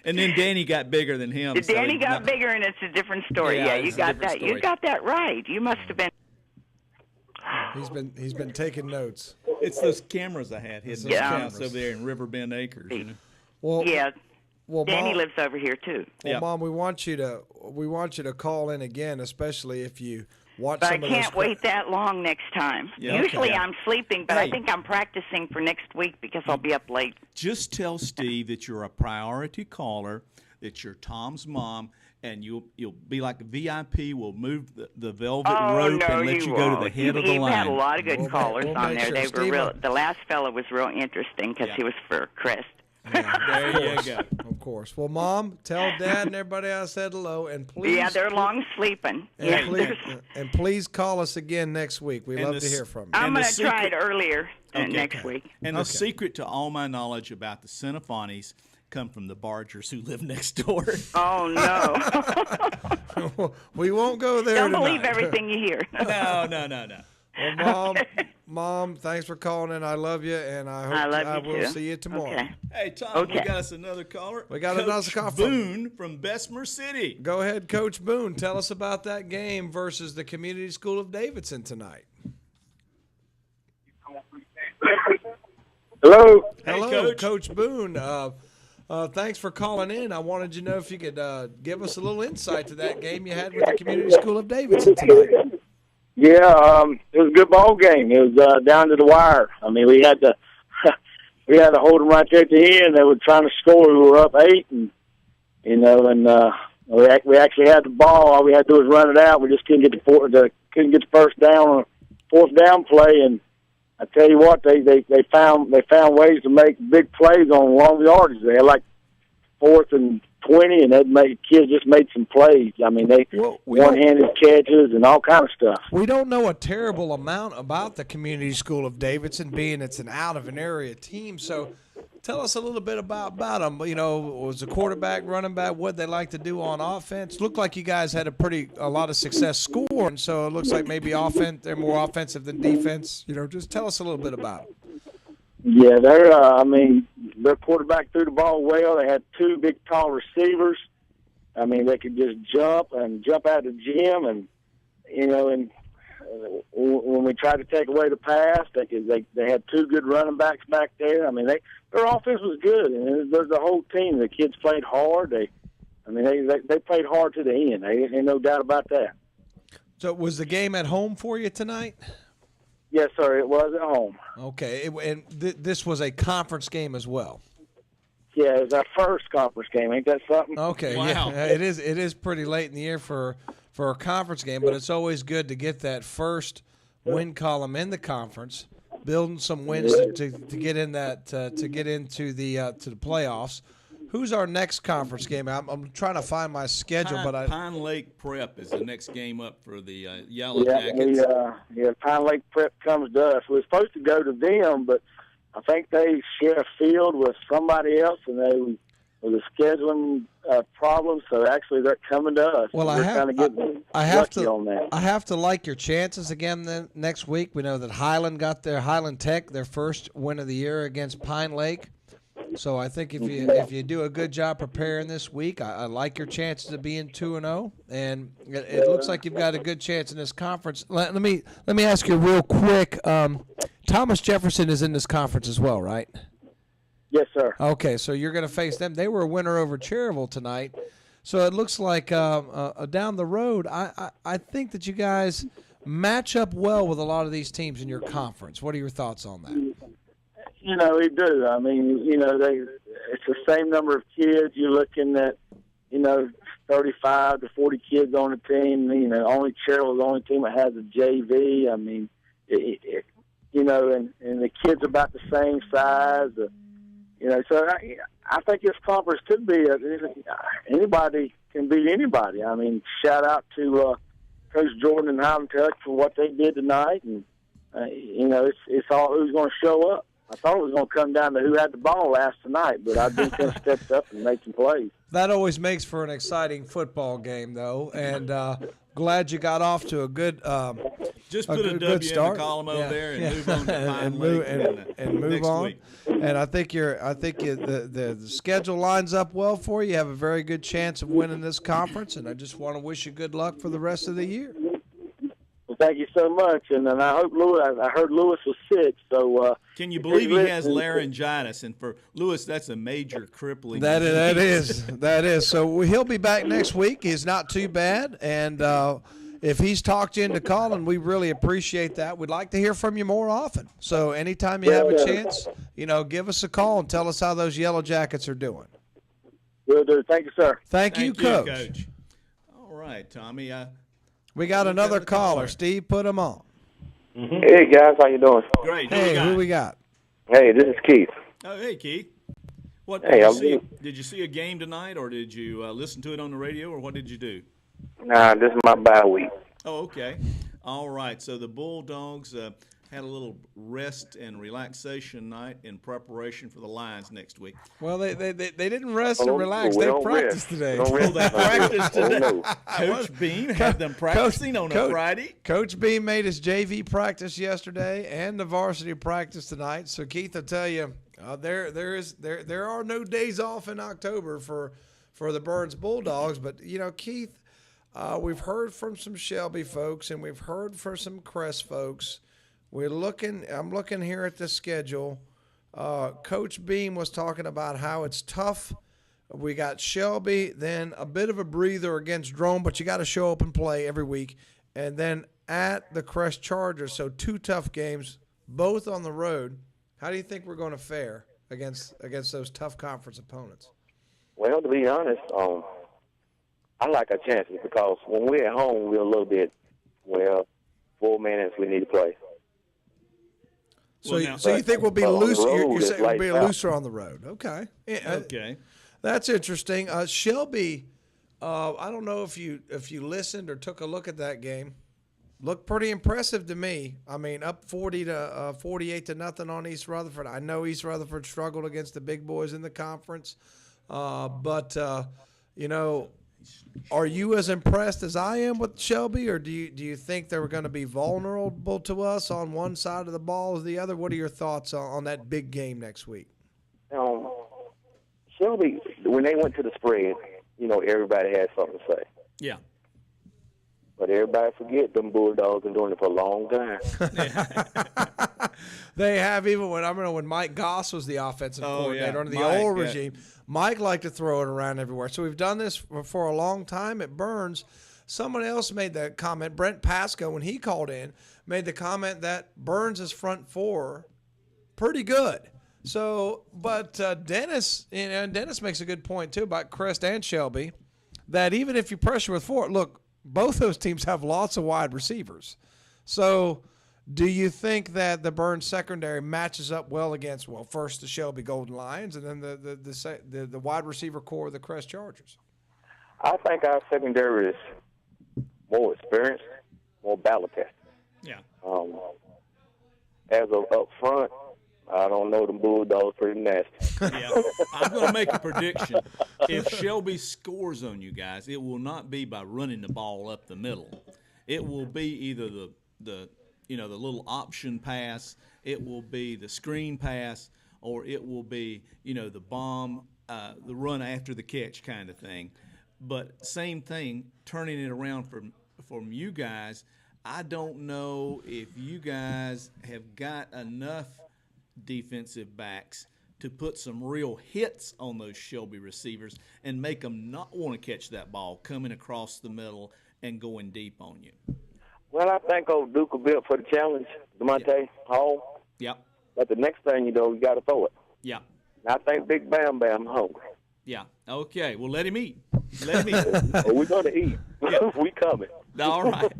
And then Danny got bigger than him. Danny got bigger, and it's a different story. Yeah, you got that. Story. You got that right. You must have been. He's been taking notes. It's those cameras I had hidden in the house over there in Riverbend Acres. You know? Well, Danny Mom, lives over here too. Well, Mom, we want you to call in again, especially if you watch But I some of those. can't wait that long next time. Yeah, Usually okay. I'm sleeping, but I think I'm practicing for next week because I'll be up late. Just tell Steve that you're a priority caller, that you're Tom's mom, and you'll be like a VIP. We'll move the velvet rope and let you go to the head of the You've line. had a lot of good callers on there. sure They Steve were real. The last fellow was real interesting because he was for Crest. There you go. Of course. Well, Mom, tell Dad and everybody I said hello, and please. Yeah, they're long sleeping. And please call us again next week. We love to hear from you. I'm going to try it earlier next week. And the secret to all my knowledge about the Cinephonies come from the Bargers who live next door. Oh, no. We won't go there Don't tonight. believe everything you hear. No. Well, Mom, thanks for calling in. I love you, and I hope I will too. see you tomorrow. Okay. Hey, Tom, we got us another caller. We got Coach another caller. Boone from Bessemer City. Go ahead, Coach Boone. Tell us about that game versus the Community School of Davidson tonight. Hello. Hello, Coach Boone. Thanks for calling in. I wanted to know if you could give us a little insight to that game you had with the Community School of Davidson tonight. Yeah, it was a good ball game. It was down to the wire. I mean, we had to hold them right there at the end. They were trying to score. We were up 8, and We actually had the ball. All we had to do was run it out. We just couldn't get the first down on a fourth down play. And I tell you what, they found ways to make big plays on long yardage. They had like 4th and 20, and kids just made some plays. I mean, they one-handed catches and all kind of stuff. We don't know a terrible amount about the Community School of Davidson, being it's an out-of-an-area team. So tell us a little bit about them. You know, was the quarterback, running back, what they like to do on offense? Looked like you guys had a lot of success scoring, so it looks like maybe they're more offensive than defense. You know, just tell us a little bit about it. Yeah, their quarterback threw the ball well. They had 2 big, tall receivers. I mean, they could just jump out of the gym, and when we tried to take away the pass, they had 2 good running backs back there. I mean, their offense was good, and there's the whole team. The kids played hard. They played hard to the end. Ain't no doubt about that. So, was the game at home for you tonight? Yes, sir. It was at home. Okay, and this was a conference game as well. Yeah, it was our first conference game. Ain't that something? Okay, wow. Yeah, it is. It is pretty late in the year for a conference game, but it's always good to get that first win column in the conference, building some wins to get in that to get into the to the playoffs. Who's our next conference game? I'm trying to find my schedule, Pine Lake Prep is the next game up for the Yellow Jackets. Pine Lake Prep comes to us. We're supposed to go to them, but I think they share a field with somebody else, and they with a scheduling problem. So actually, they're coming to us. Well, I have to like your chances again next week. We know that Highland Tech their first win of the year against Pine Lake. So I think if you do a good job preparing this week, I like your chances of being 2-0, and it looks like you've got a good chance in this conference. Let me ask you real quick. Thomas Jefferson is in this conference as well, right? Yes, sir. Okay, so you're going to face them. They were a winner over Cherryville tonight, so it looks like down the road. I think that you guys match up well with a lot of these teams in your conference. What are your thoughts on that? We do. I mean, it's the same number of kids. You're looking at, 35 to 40 kids on the team. Only Cherryville's the only team that has a JV. I mean, and the kids are about the same size. So I think this conference could be anybody can beat anybody. I mean, shout out to Coach Jordan and Highland Tech for what they did tonight, and it's all who's going to show up. I thought it was going to come down to who had the ball last tonight, but I think they stepped up and made some plays. That always makes for an exciting football game, though, and glad you got off to a good just put a W in the column over there and move on to Pine Lake and move on. Week. And I think the schedule lines up well for you. You have a very good chance of winning this conference, and I just want to wish you good luck for the rest of the year. Well, thank you so much, and I hope I heard Lewis was sick, so. Can you believe he has laryngitis? And for Lewis, that's a major crippling. That is. So he'll be back next week. He's not too bad, and if he's talked you into calling, we really appreciate that. We'd like to hear from you more often. So anytime you have a chance, give us a call and tell us how those Yellow Jackets are doing. Will do. Thank you, sir. Thank you, Coach. All right, Tommy. We got another caller. Steve, put him on. Mm-hmm. Hey, guys. How you doing? Great. Hey, who we got? Hey, this is Keith. Oh, hey, Keith. Did you see a game tonight, or did you listen to it on the radio, or what did you do? Nah, this is my bye week. Oh, okay. All right. So the Bulldogs had a little rest and relaxation night in preparation for the Lions next week. Well, they didn't rest and relax. They practiced today. They practiced today. Coach Beam had them practicing on a Friday. Coach Beam made his JV practice yesterday and the varsity practice tonight. So Keith, I'll tell you, there are no days off in October for the Burns Bulldogs. But Keith, we've heard from some Shelby folks and we've heard from some Crest folks. I'm looking here at the schedule. Coach Beam was talking about how it's tough. We got Shelby, then a bit of a breather against Drone, but you got to show up and play every week. And then at the Crest Chargers, so 2 tough games, both on the road. How do you think we're going to fare against those tough conference opponents? Well, to be honest, I like our chances because when we're at home, we're a little bit, 4 minutes we need to play. So, so you think we'll be looser? You're saying we'll be looser on the road? Okay. Yeah, okay. That's interesting. Shelby, I don't know if you listened or took a look at that game. Looked pretty impressive to me. I mean, up 48 to nothing on East Rutherford. I know East Rutherford struggled against the big boys in the conference, but are you as impressed as I am with Shelby, or do you think they were going to be vulnerable to us on one side of the ball or the other? What are your thoughts on that big game next week? Shelby, when they went to the spread, everybody had something to say. Yeah. But everybody forget them Bulldogs been doing it for a long time. They have, even when Mike Goss was the offensive coordinator under the old regime. Mike liked to throw it around everywhere. So we've done this for a long time at Burns. Someone else made that comment. Brent Pasco, when he called in, made the comment that Burns' front four pretty good. So, but Dennis makes a good point too about Crest and Shelby, that even if you pressure with four, look, both those teams have lots of wide receivers. So do you think that the Burns secondary matches up well against, first the Shelby Golden Lions and then the wide receiver core of the Crest Chargers? I think our secondary is more experienced, more battle tested. Yeah. As of up front, I don't know, them Bulldogs pretty nasty. Yeah. I'm going to make a prediction. If Shelby scores on you guys, it will not be by running the ball up the middle. It will be either the little option pass, it will be the screen pass, or it will be, the bomb, the run after the catch kind of thing. But same thing, turning it around from you guys. I don't know if you guys have got enough defensive backs to put some real hits on those Shelby receivers and make them not want to catch that ball coming across the middle and going deep on you. Well, I think old Duke will be up for the challenge, DeMonte Hall. Yep. But the next thing you got to throw it. Yeah. And I think Big Bam Bam hungry. Yeah. Okay. Well, let him eat. Let him eat. Well, we're going to eat. Yeah. We coming. All right.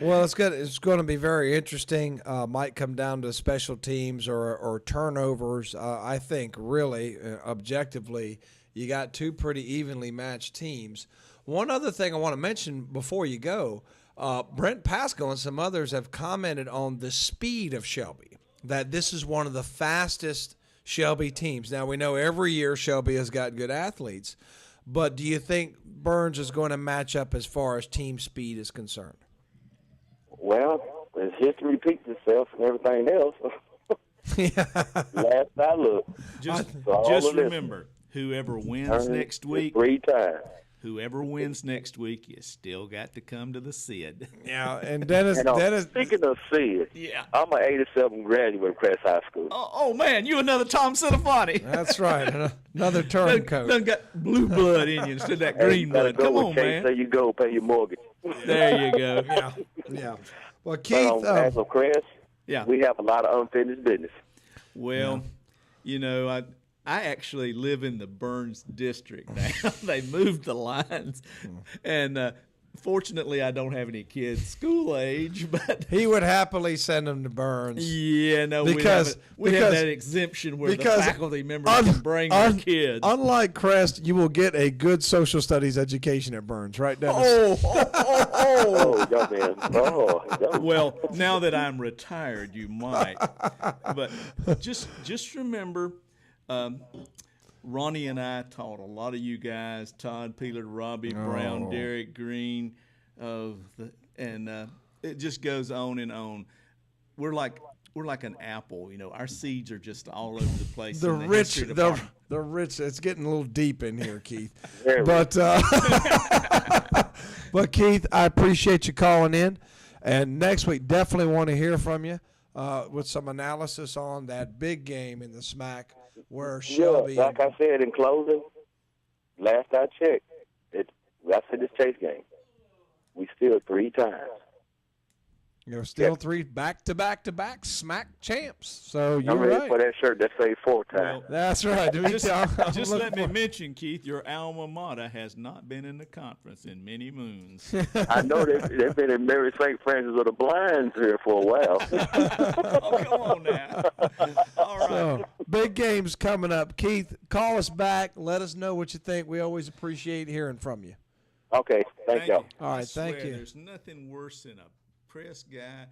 Well, it's good. It's going to be very interesting. Might come down to special teams or turnovers. I think really, objectively, you got two pretty evenly matched teams. One other thing I want to mention before you go, Brent Pasco and some others have commented on the speed of Shelby, that this is one of the fastest Shelby teams. Now, we know every year Shelby has got good athletes, but do you think Burns is going to match up as far as team speed is concerned? Well, as history repeats itself and everything else, last I looked. Just remember, whoever wins next week, 3 times. Whoever wins next week, you still got to come to the SID. Yeah, and Dennis. Speaking of SID, I'm an 87 graduate of Crest High School. Oh man, you another Tom Cinefani. That's right, another turncoat. Done got blue blood in you instead of that green blood. Come on, man. There you go, pay your mortgage. There you go. Yeah. Well, Keith, as of Crest, we have a lot of unfinished business. Well, I actually live in the Burns district now. They moved the lines, and fortunately, I don't have any kids school age. But he would happily send them to Burns. Yeah, no, because we have that exemption where the faculty members can bring their kids. Unlike Crest, you will get a good social studies education at Burns, right, Dennis? Well, now that I'm retired, you might. But just remember. Ronnie and I taught a lot of you guys, Todd Peeler, Robbie Brown, Derek Green, and it just goes on and on. We're like an apple, our seeds are just all over the place. The rich. It's getting a little deep in here, Keith. But Keith, I appreciate you calling in, and next week definitely want to hear from you. With some analysis on that big game in the SMAC where Shelby. Like I said in closing, last I checked, that's in this Chase game. We still 3 times. Still 3 back-to-back smack champs. So you're I'm ready right. for that shirt that say 4 times. Well, That's right. Just let me mention, Keith, your alma mater has not been in the conference in many moons. I know they've been in Mary St. Francis of the Blinds here for a while. Oh, come on now. All right. So, big games coming up. Keith, call us back. Let us know what you think. We always appreciate hearing from you. Okay. Thank y'all. All right. I Thank swear, you. There's nothing worse than a press guy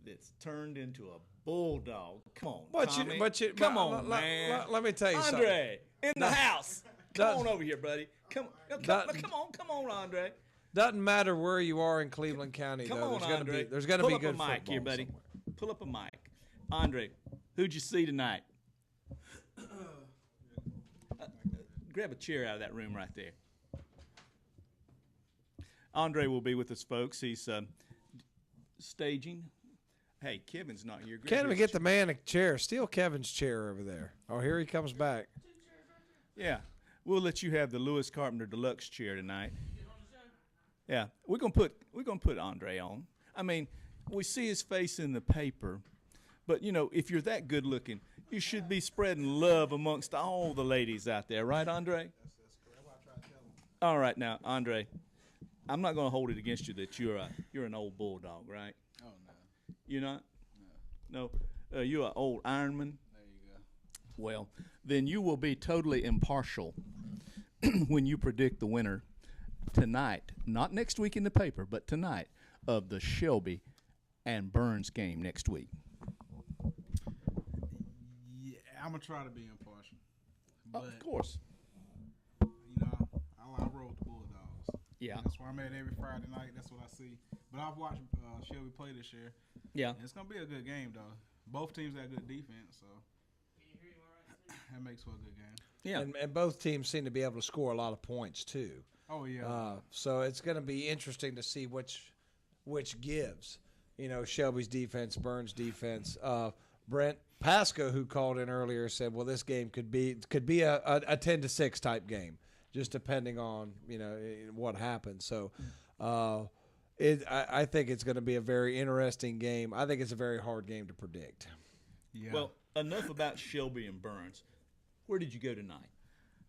that's turned into a bulldog. Come on, Tommy. Come on, man. Let me tell you something. Andre, in the house. Come on over here, buddy. Come on, Andre. Doesn't matter where you are in Cleveland County, Come though. on, Andre. There's going to be good Pull up a mic football here, buddy. somewhere. Pull up a mic. Andre, who'd you see tonight? Grab a chair out of that room right there. Andre will be with us, folks. He's staging. Hey, Kevin's not here. Can't even get the man a chair. Steal Kevin's chair over there. Oh, here he comes back. Yeah, we'll let you have the Lewis Carpenter Deluxe chair tonight. Yeah, we're gonna put Andre on. I mean, we see his face in the paper, but if you're that good looking, you should be spreading love amongst all the ladies out there, right, Andre? All right, now, Andre, I'm not gonna hold it against you that you're an old bulldog, right? Oh no, you're not. No, you're an old Ironman. there you go. Well, then you will be totally impartial when you predict the winner tonight, not next week in the paper, but tonight, of the Shelby and Burns game next week. Yeah, I'm gonna try to be impartial. But, of course. I roll with the Bulldogs. Yeah. That's where I'm at every Friday night. That's what I see. But I've watched Shelby play this year. Yeah. And it's gonna be a good game though. Both teams got good defense, so that makes for a good game. Yeah. And both teams seem to be able to score a lot of points too. Oh yeah. So it's going to be interesting to see which gives. Shelby's defense, Burns' defense. Brent Pasco, who called in earlier, said, "Well, this game could be a 10-6 type game, just depending on what happens." So, I think it's going to be a very interesting game. I think it's a very hard game to predict. Yeah. Well, enough about Shelby and Burns. Where did you go tonight?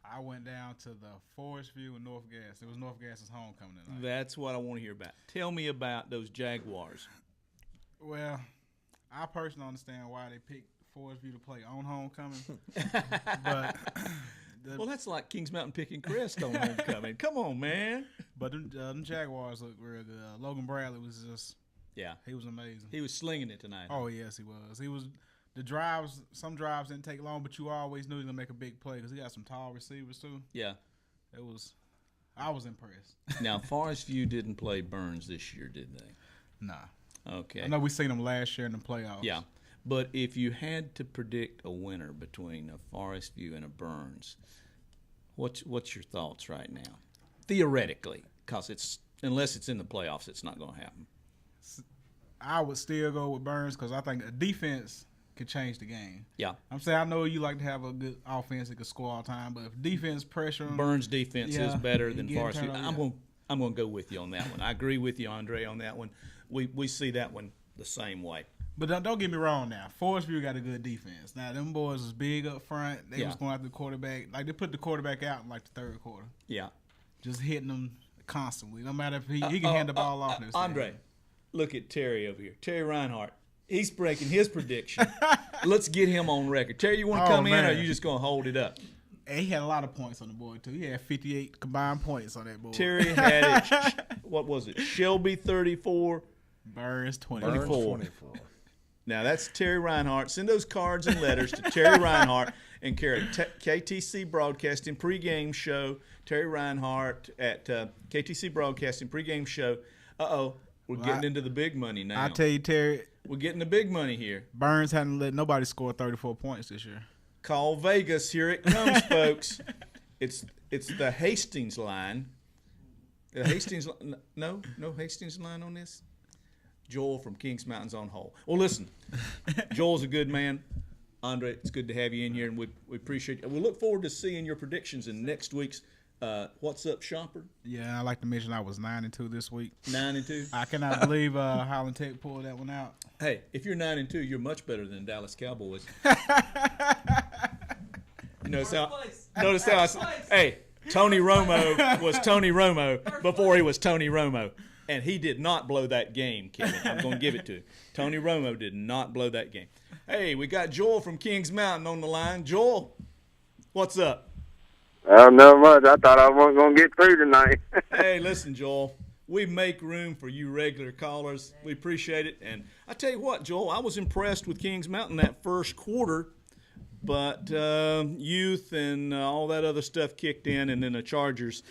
I went down to the Forest View and North Gas. It was North Gas's homecoming tonight. That's what I want to hear about. Tell me about those Jaguars. Well, I personally understand why they picked Forest View to play on homecoming. But well, that's like Kings Mountain picking Crest on homecoming. Come on, man. But them Jaguars look real good. Logan Bradley was just he was amazing. He was slinging it tonight. Oh yes, he was. Some drives didn't take long, but you always knew he was gonna make a big play because he got some tall receivers too. Yeah, I was impressed. Now, Forest View didn't play Burns this year, did they? Nah. Okay. I know we seen them last year in the playoffs. Yeah, but if you had to predict a winner between a Forest View and a Burns, what's your thoughts right now? Theoretically, because unless it's in the playoffs, it's not going to happen. I would still go with Burns because I think a defense could change the game. Yeah. I'm saying I know you like to have a good offense that can score all the time, but if defense pressure them, Burns' defense is better than Forest View. I'm I'm going to go with you on that one. I agree with you, Andre, on that one. We see that one the same way. But don't get me wrong now. Forest View got a good defense. Now, them boys was big up front. They was going after the quarterback. Like, they put the quarterback out in, like, the third quarter. Yeah. Just hitting them constantly. No matter if he can hand the ball off. Andre, look at Terry over here. Terry Reinhardt. He's breaking his prediction. Let's get him on record. Terry, you want to come in, or are you just going to hold it up? And he had a lot of points on the board, too. He had 58 combined points on that board. Terry had it. What was it? Shelby 34. Burns 24. Burns 24. Now, that's Terry Reinhardt. Send those cards and letters to Terry Reinhardt and carry KTC Broadcasting pregame show. Terry Reinhardt at KTC Broadcasting pregame show. We're getting into the big money now. I tell you, Terry. We're getting the big money here. Burns hadn't let nobody score 34 points this year. Call Vegas. Here it comes, folks. It's the Hastings line. The Hastings no Hastings line on this. Joel from Kings Mountain's on hold. Well, listen, Joel's a good man. Andre, it's good to have you in here, and we appreciate it. We look forward to seeing your predictions in next week's What's up, Shopper? Yeah, I like to mention I was 9-2 this week. 9-2. I cannot believe Highland Tech pulled that one out. Hey, if you're 9-2, you're much better than Dallas Cowboys. Notice how hey, Tony Romo was Tony Romo before he was Tony Romo. And he did not blow that game, Kevin. I'm going to give it to him. Tony Romo did not blow that game. Hey, we got Joel from Kings Mountain on the line. Joel, what's up? Not much. I thought I wasn't going to get through tonight. Hey, listen, Joel. We make room for you regular callers. We appreciate it. And I tell you what, Joel, I was impressed with Kings Mountain that first quarter. But youth and all that other stuff kicked in, and then the Chargers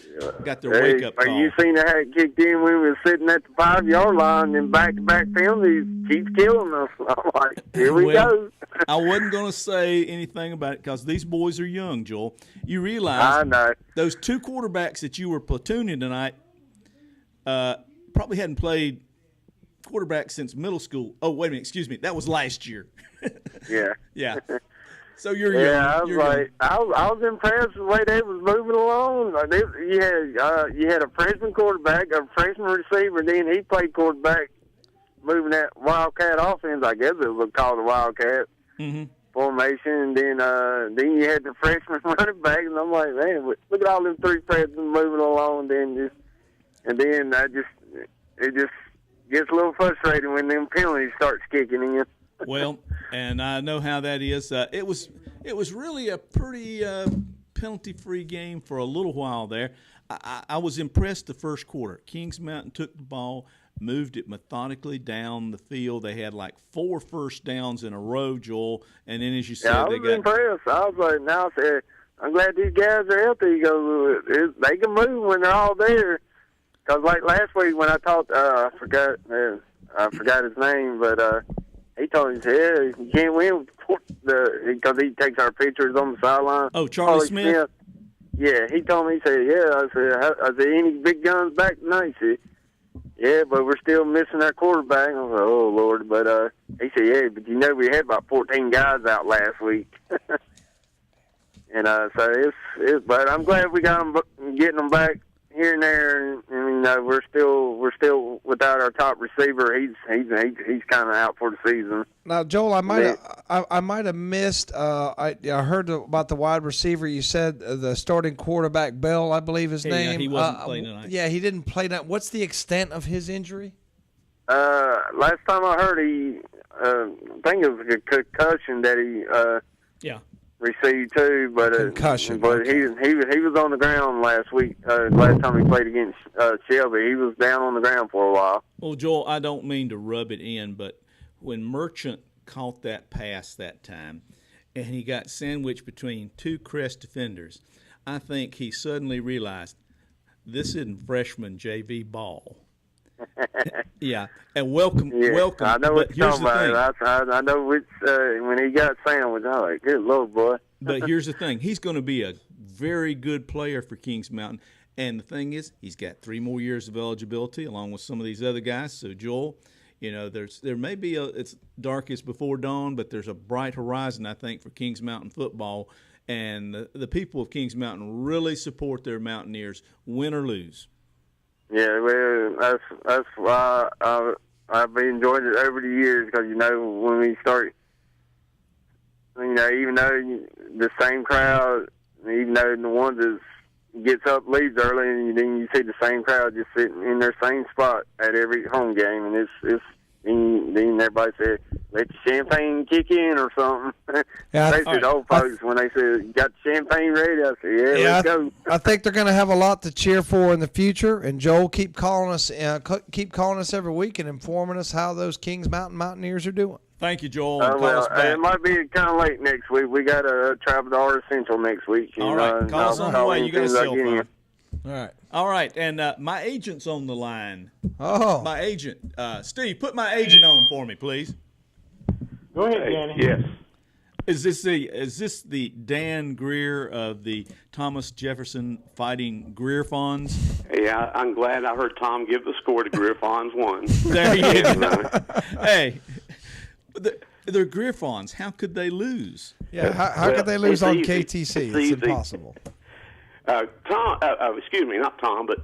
got their wake-up call. You seen how it kicked in when we were sitting at the 5-yard line, and back-to-back penalties keeps killing us. I'm like, here we go. I wasn't going to say anything about it because these boys are young, Joel. You realize I know. Those two quarterbacks that you were platooning tonight probably hadn't played quarterback since middle school. Oh, wait a minute. Excuse me. That was last year. Yeah. Yeah. So you're young. Yeah, I was impressed with the way they was moving along. You had a freshman quarterback, a freshman receiver, and then he played quarterback, moving that Wildcat offense. I guess it was called a Wildcat formation. And then you had the freshman running back, and I'm like, man, look at all them three freshmen moving along. It just gets a little frustrating when them penalties starts kicking in. Well, and I know how that is. It was really a pretty penalty-free game for a little while there. I was impressed the first quarter. Kings Mountain took the ball, moved it methodically down the field. They had like 4 first downs in a row, Joel. And then, as you said, I was impressed. I was like, I'm glad these guys are healthy. They can move when they're all there. Because like last week when I talked, I forgot his name, but he told me, you can't win because he takes our pictures on the sideline. Oh, Charlie Smith? Yeah, he told me, he said, I said, any big guns back tonight? He said, yeah, but we're still missing our quarterback. I was like, oh, Lord. But he said, yeah, but we had about 14 guys out last week. And so but I'm glad we got them, getting them back here and there. And we're still without our top receiver. He's kind of out for the season. Now, Joel, I might have missed. I heard about the wide receiver. You said the starting quarterback Bell, I believe his name. Yeah, he wasn't playing tonight. Yeah, he didn't play tonight. What's the extent of his injury? Last time I heard, I think it was a concussion that he received too, but concussion. But he was on the ground last week. Last time he played against Shelby, he was down on the ground for a while. Well, Joel, I don't mean to rub it in, but when Merchant caught that pass that time, and he got sandwiched between 2 Crest defenders, I think he suddenly realized this isn't freshman JV ball. Yeah, and welcome. I know what you're talking about. I know which when he got sandwiched, I was like, good Lord, boy. But here's the thing: he's going to be a very good player for Kings Mountain. And the thing is, he's got 3 more years of eligibility, along with some of these other guys. So, Joel, there may be it's darkest before dawn, but there's a bright horizon, I think, for Kings Mountain football. And the people of Kings Mountain really support their Mountaineers, win or lose. Yeah, well, that's why I've been enjoying it over the years because, when we start, even though the same crowd, even though the one that gets up leaves early, and then you see the same crowd just sitting in their same spot at every home game, and then everybody said, let the champagne kick in or something. Yeah, they said, old folks, when they said, you got the champagne ready, I said, let's go. I think they're going to have a lot to cheer for in the future. And Joel, keep calling us every week and informing us how those Kings Mountain Mountaineers are doing. Thank you, Joel. It might be kind of late next week. We got a travel to Art Central next week. All right, call us on the way. You got a cell phone. All right, and my agent's on the line. Oh, my agent, Steve, put my agent on for me, please. Go ahead, Danny. Yes. Is this the Dan Greer of the Thomas Jefferson Fighting Greer Fonds? Yeah, I'm glad I heard Tom give the score to Greer Fonds 1. There you go. Hey, they're Greer Fonds. How could they lose? Yeah, how could they lose on KTC? It's impossible. Tom, excuse me, not Tom, but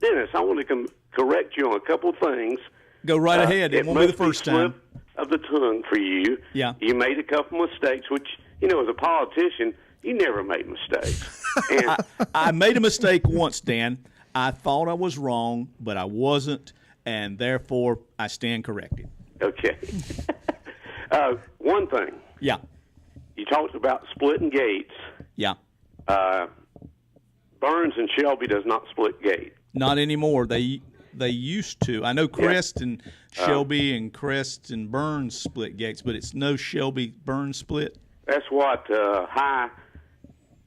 Dennis, I want to correct you on a couple of things. Go right ahead. It won't be the first time. Slip of the tongue for you. Yeah. You made a couple mistakes, which, as a politician, you never make mistakes. And I made a mistake once, Dan. I thought I was wrong, but I wasn't, and therefore I stand corrected. Okay. One thing. Yeah. You talked about splitting gates. Yeah. Burns and Shelby does not split gate. Not anymore. They used to. I know Crest and Shelby and Crest and Burns split gates, but it's no Shelby-Burns split. That's what high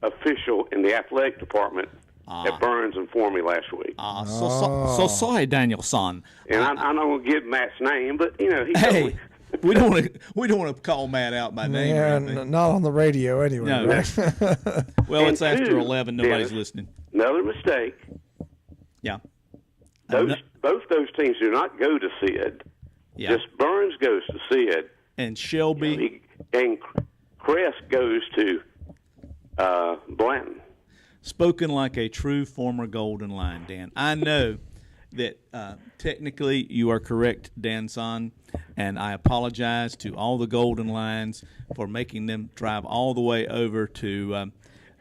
official in the athletic department at Burns informed me last week. So sorry, Danielson. And I'm not going to give Matt's name, but he hey, we don't want to call Matt out by name. Yeah, not on the radio anyway. No. Right? Well, it's And after 11. Nobody's listening. Another mistake. Yeah. Both those teams do not go to Sid. Yeah. Just Burns goes to Sid. And Shelby. And Crest goes to Blanton. Spoken like a true former Golden Line, Dan. I know that technically you are correct, Dan-san, and I apologize to all the Golden Lines for making them drive all the way over to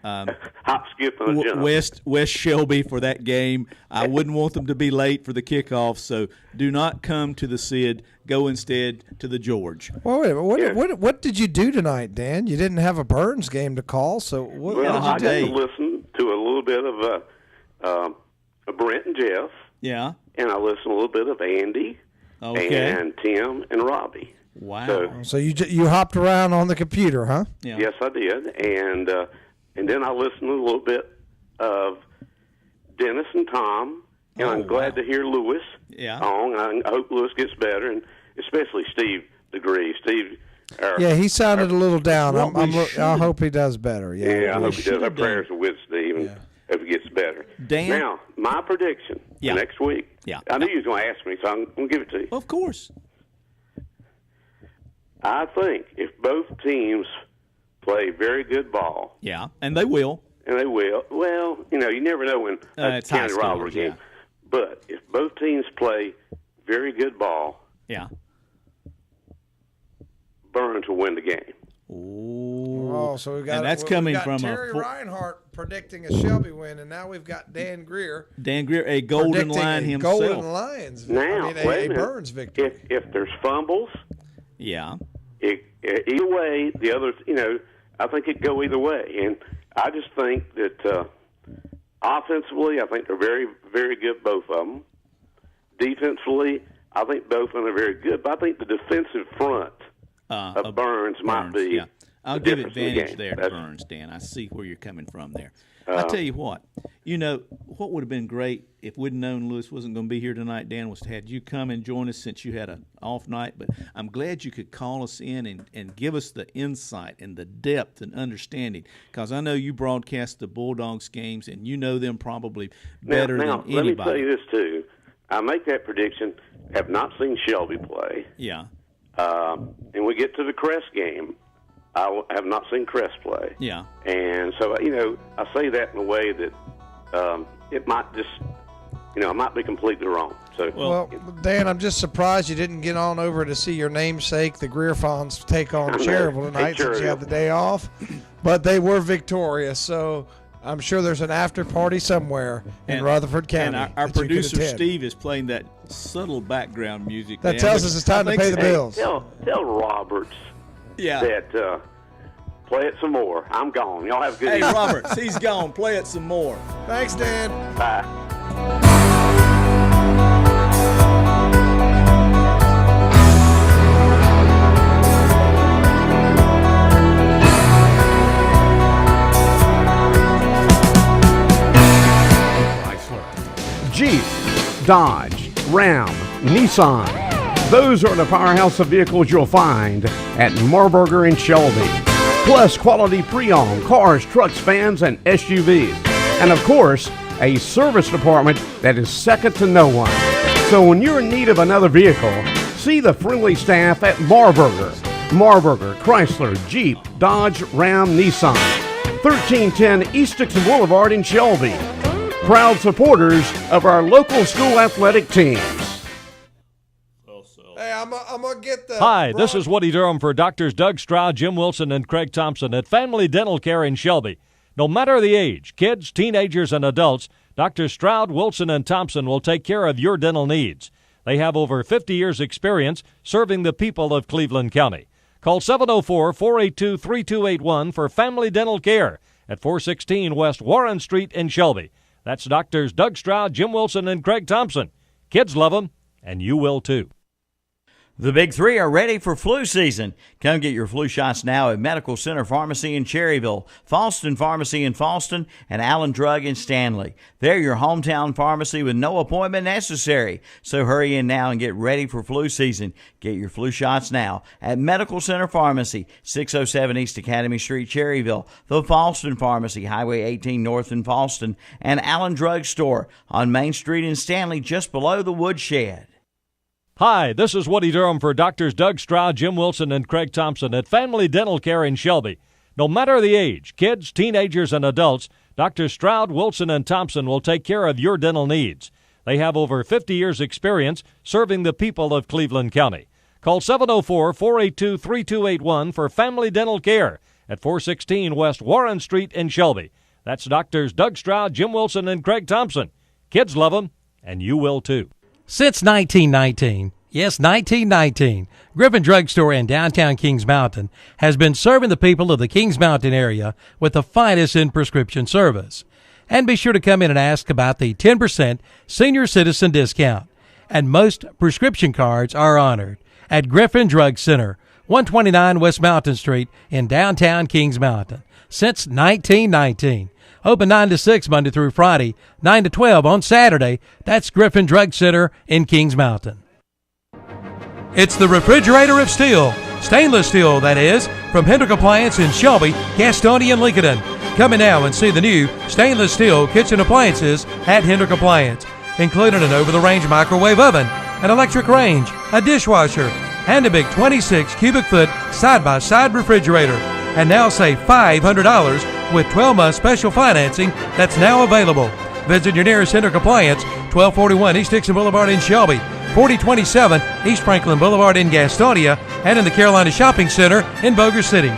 hop, skip, and jump. West Shelby for that game. I wouldn't want them to be late for the kickoff, so do not come to the Sid. Go instead to the George. Well, wait a minute. What did you do tonight, Dan? You didn't have a Burns game to call, so what Well, I did you got do? to listen to a little bit of Brent and Jeff. Yeah. And I listened a little bit of Andy and Tim and Robbie. Wow. So you hopped around on the computer, huh? Yeah. Yes, I did. And then I listened a little bit of Dennis and Tom, and I'm glad to hear Lewis on. I hope Lewis gets better, and especially Steve DeGree. Steve. Yeah, he sounded a little down. I hope he does better. Yeah, I hope he does. Our prayers are with Steve, and hope he gets better. Dan? Now, my prediction for next week. Yeah. I knew you was going to ask me, so I'm going to give it to you. Of course. I think if both teams play very good ball. Yeah, and they will. And they will. Well, you never know when it's high county rivalry scores, game. But if both teams play very good ball, Burns will win the game. Oh, so we've got and that's we've coming got from Terry Reinhardt predicting a Shelby win, and now we've got Dan Greer. Dan Greer, a Golden Line himself. Golden Lions. Now, a Burns victory. If there's fumbles, either way, the other, I think it'd go either way. And I just think that offensively, I think they're very, very good, both of them. Defensively, I think both of them are very good. But I think the defensive front of Burns might be. Yeah. I'll give advantage there to Burns, Dan. I see where you're coming from there. I tell you what, what would have been great if we'd known Lewis wasn't going to be here tonight, Dan, was to had you come and join us since you had an off night. But I'm glad you could call us in and give us the insight and the depth and understanding, because I know you broadcast the Bulldogs games and you know them probably better than anybody. Let me tell you this, too. I make that prediction, have not seen Shelby play. Yeah. And we get to the Crest game. I have not seen Crest play. Yeah. And so, I say that in a way that it might just, I might be completely wrong. So, well, Dan, I'm just surprised you didn't get on over to see your namesake, the Greerfons, take on Cherryville tonight since you had the day off. But they were victorious, so I'm sure there's an after party somewhere in Rutherford County. And our producer, Steve, is playing that subtle background music. That tells us it's time to pay the bills. Tell Roberts that play it some more. I'm gone. Y'all have a good evening. Hey, Roberts, he's gone. Play it some more. Thanks, Dan. Bye. Jeep, Dodge, Ram, Nissan. Those are the powerhouse of vehicles you'll find at Marburger in Shelby. Plus quality pre-owned cars, trucks, vans, and SUVs. And of course, a service department that is second to no one. So when you're in need of another vehicle, see the friendly staff at Marburger. Marburger, Chrysler, Jeep, Dodge, Ram, Nissan. 1310 East Dixon Boulevard in Shelby. Proud supporters of our local school athletic teams. Hey, I'm gonna get the. Hi, this is Woody Durham for Doctors Doug Stroud, Jim Wilson, and Craig Thompson at Family Dental Care in Shelby. No matter the age, kids, teenagers, and adults, Dr. Stroud, Wilson, and Thompson will take care of your dental needs. They have over 50 years' experience serving the people of Cleveland County. Call 704-482-3281 for Family Dental Care at 416 West Warren Street in Shelby. That's Doctors Doug Stroud, Jim Wilson, and Craig Thompson. Kids love them, and you will too. The Big Three are ready for flu season. Come get your flu shots now at Medical Center Pharmacy in Cherryville, Falston Pharmacy in Falston, and Allen Drug in Stanley. They're your hometown pharmacy with no appointment necessary. So hurry in now and get ready for flu season. Get your flu shots now at Medical Center Pharmacy, 607 East Academy Street, Cherryville, the Falston Pharmacy, Highway 18 North in Falston, and Allen Drug Store on Main Street in Stanley, just below the Woodshed. Hi, this is Woody Durham for Doctors Doug Stroud, Jim Wilson, and Craig Thompson at Family Dental Care in Shelby. No matter the age, kids, teenagers, and adults, Dr. Stroud, Wilson, and Thompson will take care of your dental needs. They have over 50 years' experience serving the people of Cleveland County. Call 704-482-3281 for Family Dental Care at 416 West Warren Street in Shelby. That's Doctors Doug Stroud, Jim Wilson, and Craig Thompson. Kids love them, and you will too. Since 1919, yes, 1919, Griffin Drug Store in downtown Kings Mountain has been serving the people of the Kings Mountain area with the finest in prescription service. And be sure to come in and ask about the 10% senior citizen discount. And most prescription cards are honored at Griffin Drug Center, 129 West Mountain Street in downtown Kings Mountain. Since 1919. Open 9 to 6 Monday through Friday, 9 to 12 on Saturday. That's Griffin Drug Center in Kings Mountain. It's the refrigerator of steel, stainless steel that is, from Hendrick Appliance in Shelby, Gastonia, and Lincoln. Come in now and see the new stainless steel kitchen appliances at Hendrick Appliance, including an over-the-range microwave oven, an electric range, a dishwasher, and a big 26 cubic foot side-by-side refrigerator. And now save $500 with 12-month special financing that's now available. Visit your nearest Hendrick Appliance, 1241 East Dixon Boulevard in Shelby, 4027 East Franklin Boulevard in Gastonia, and in the Carolina Shopping Center in Boger City.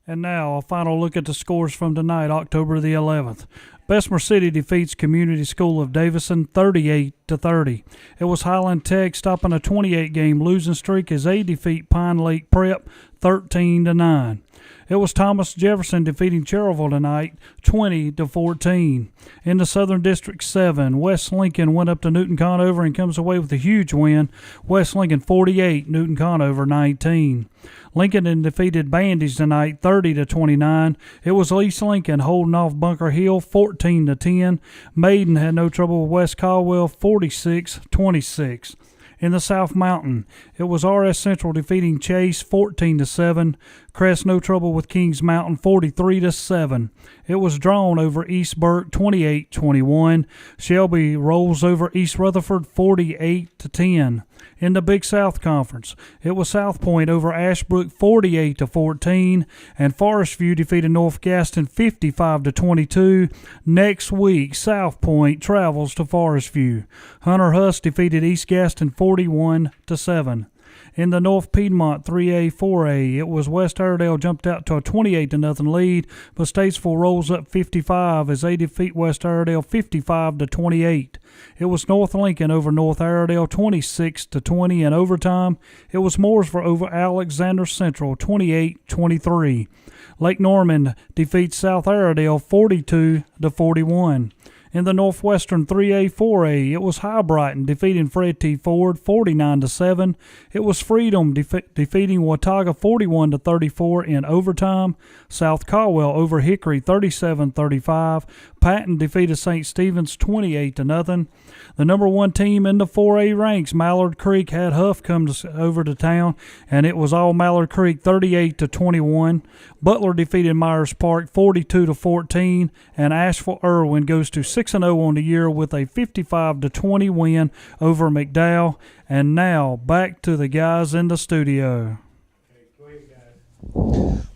And now a final look at the scores from tonight, October the 11th. Bessemer City defeats Community School of Davison 38-30. It was Highland Tech stopping a 28-game losing streak as they defeat Pine Lake Prep 13-9. It was Thomas Jefferson defeating Cherryville tonight 20-14. In the Southern District 7, West Lincoln went up to Newton Conover and comes away with a huge win. West Lincoln 48, Newton Conover 19. Lincoln defeated Bandies tonight 30-29. It was East Lincoln holding off Bunker Hill 14-10. Maiden had no trouble with West Caldwell 46-26. In the South Mountain, it was RS Central defeating Chase 14-7. Crest no trouble with Kings Mountain 43-7. It was drawn over East Burke 28-21. Shelby rolls over East Rutherford 48-10. In the Big South Conference, it was South Point over Ashbrook 48-14, and Forest View defeated North Gaston 55-22. Next week, South Point travels to Forest View. Hunter Huss defeated East Gaston 41-7. In the North Piedmont 3A, 4A, it was West Iredale jumped out to a 28-0 lead, but Statesville rolls up 55 as they defeat West Iredale 55-28. It was North Lincoln over North Iredale 26-20 in overtime. It was Mooresville over Alexander Central 28-23. Lake Norman defeats South Iredale 42-41. In the Northwestern 3A, 4A, it was High Brighton defeating Fred T. Ford 49-7. It was Freedom defeating Watauga 41-34 in overtime. South Caldwell over Hickory 37-35. Patton defeated St. Stephen's 28-0. The number one team in the 4A ranks, Mallard Creek, had Huff come over to town, and it was all Mallard Creek 38-21. Butler defeated Myers Park 42-14, and Asheville Irwin goes to 6-0 on the year with a 55-20 win over McDowell. And now back to the guys in the studio.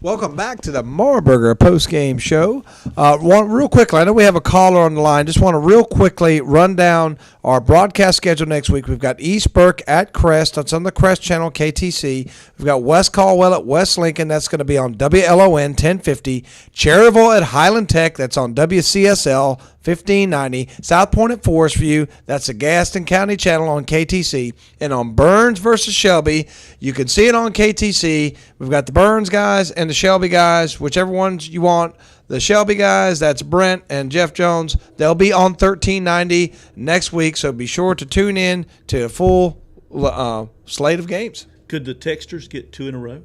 Welcome back to the Marburger post-game show. Real quickly, I know we have a caller on the line. Just want to real quickly run down our broadcast schedule next week. We've got East Burke at Crest. That's on the Crest channel, KTC. We've got West Caldwell at West Lincoln. That's going to be on WLON 1050. Cherryville at Highland Tech. That's on WCSL 1590. South Point at Forest View. That's the Gaston County channel on KTC. And on Burns versus Shelby, you can see it on KTC. We've got the Burns guys and the Shelby guys, whichever ones you want. The Shelby guys, that's Brent and Jeff Jones. They'll be on 1390 next week, so be sure to tune in to a full slate of games. Could the Texters get 2 in a row?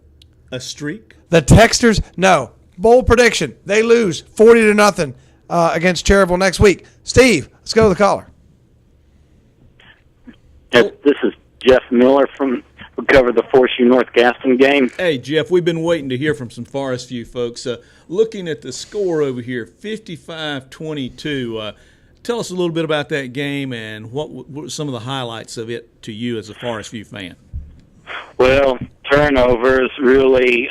A streak? The Texters, no. Bold prediction. They lose 40-0 against Cherryville next week. Steve, let's go to the caller. Yes, this is Jeff Miller from we covered the Forest View North Gaston game. Hey, Jeff, we've been waiting to hear from some Forest View folks. Looking at the score over here, 55-22. Tell us a little bit about that game and what were some of the highlights of it to you as a Forest View fan. Well, turnovers really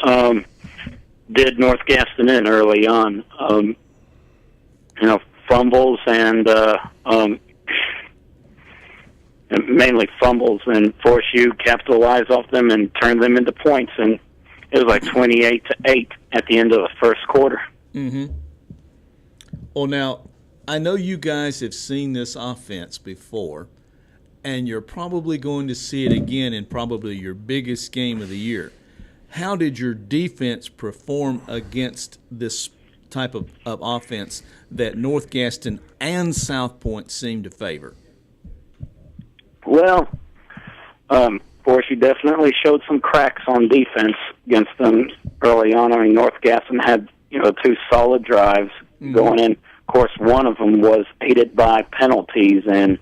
did North Gaston in early on. Fumbles and mainly fumbles, and Forest View capitalized off them and turned them into points, and it was like 28-8 at the end of the first quarter. Mm-hmm. Well, now, I know you guys have seen this offense before, and you're probably going to see it again in probably your biggest game of the year. How did your defense perform against this type of offense that North Gaston and South Point seem to favor? Well, Forest View definitely showed some cracks on defense against them early on. I mean, North Gaston had, 2 solid drives going in. Of course, one of them was aided by penalties, and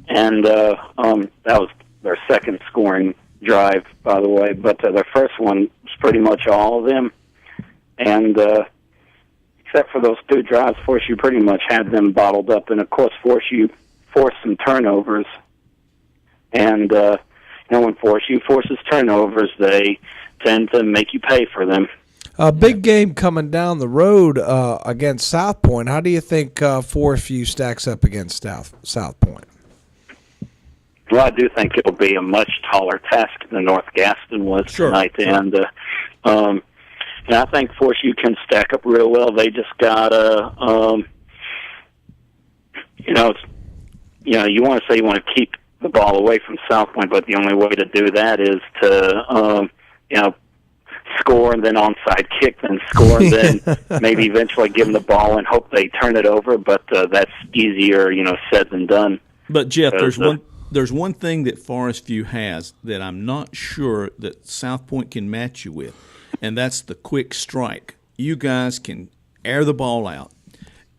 that was their second scoring drive, by the way. But their first one was pretty much all of them. And except for those 2 drives, Forest View pretty much had them bottled up. And, of course, Forest View forced some turnovers. And, when Forest View forces turnovers, they tend to make you pay for them. A big game coming down the road against South Point. How do you think Forest View stacks up against South Point? Well, I do think it'll be a much taller task than North Gaston was tonight. Sure. And I think Forest View can stack up real well. They just got to, you want to say you want to keep the ball away from South Point, but the only way to do that is to, score and then onside kick, then score and then maybe eventually give them the ball and hope they turn it over. But that's easier, said than done. But Jeff, there's one thing that Forest View has that I'm not sure that South Point can match you with, and that's the quick strike. You guys can air the ball out,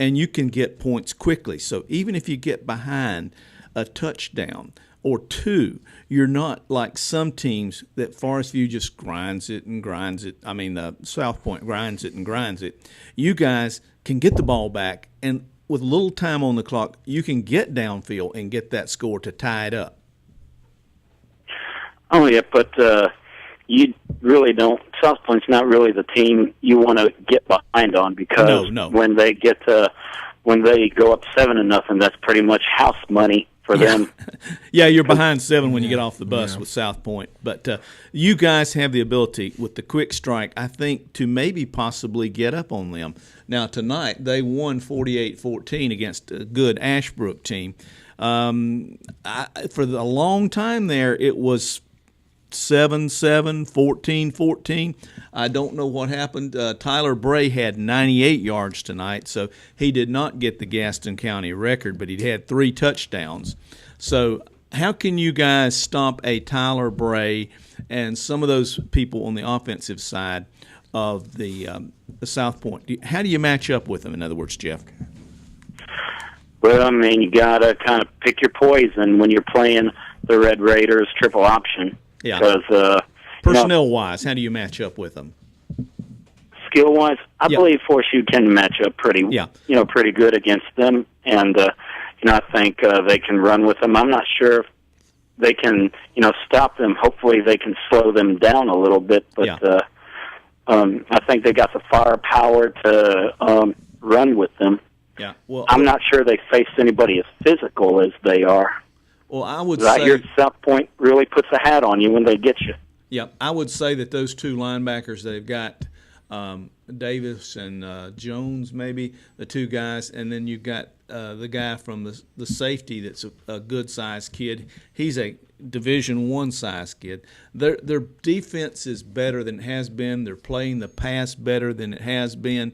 and you can get points quickly. So even if you get behind a touchdown or 2, you're not like some teams that Forest View just grinds it and grinds it. I mean, South Point grinds it and grinds it. You guys can get the ball back, and with a little time on the clock, you can get downfield and get that score to tie it up. Oh, yeah, but you really don't. South Point's not really the team you want to get behind on, because when they get when they go up 7-0, that's pretty much house money for them. Yeah, you're behind 7 when you get off the bus with South Point. But you guys have the ability with the quick strike, I think, to maybe possibly get up on them. Now, tonight, they won 48-14 against a good Ashbrook team. For a long time there, it was 7-7, 14-14. I don't know what happened. Tyler Bray had 98 yards tonight, so he did not get the Gaston County record, but he had 3 touchdowns. So how can you guys stop a Tyler Bray and some of those people on the offensive side of the South Point? How do you match up with them, in other words, Jeff? Well, I mean, you got to kind of pick your poison when you're playing the Red Raiders triple option. Yeah. Because personnel-wise, how do you match up with them? Skill-wise, I believe Forest View can match up pretty good against them, and I think they can run with them. I'm not sure they can, stop them. Hopefully they can slow them down a little bit. But I think they got the firepower to run with them. Yeah. Well, I'm not sure they faced anybody as physical as they are. Well, I would I say hear South Point really puts a hat on you when they get you. Yeah, I would say that those two linebackers they've got, Davis and Jones, maybe the two guys, and then you've got the guy from the safety that's a good-sized kid. He's a Division I size kid. Their defense is better than it has been. They're playing the pass better than it has been.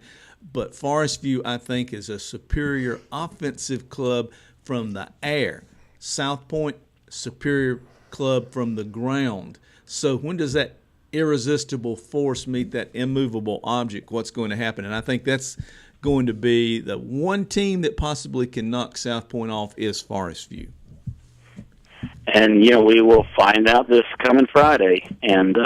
But Forest View, I think, is a superior offensive club from the air. South Point, superior club from the ground. So when does that irresistible force meet that immovable object, what's going to happen? And I think that's going to be the one team that possibly can knock South Point off is Forest View. And, we will find out this coming Friday. And,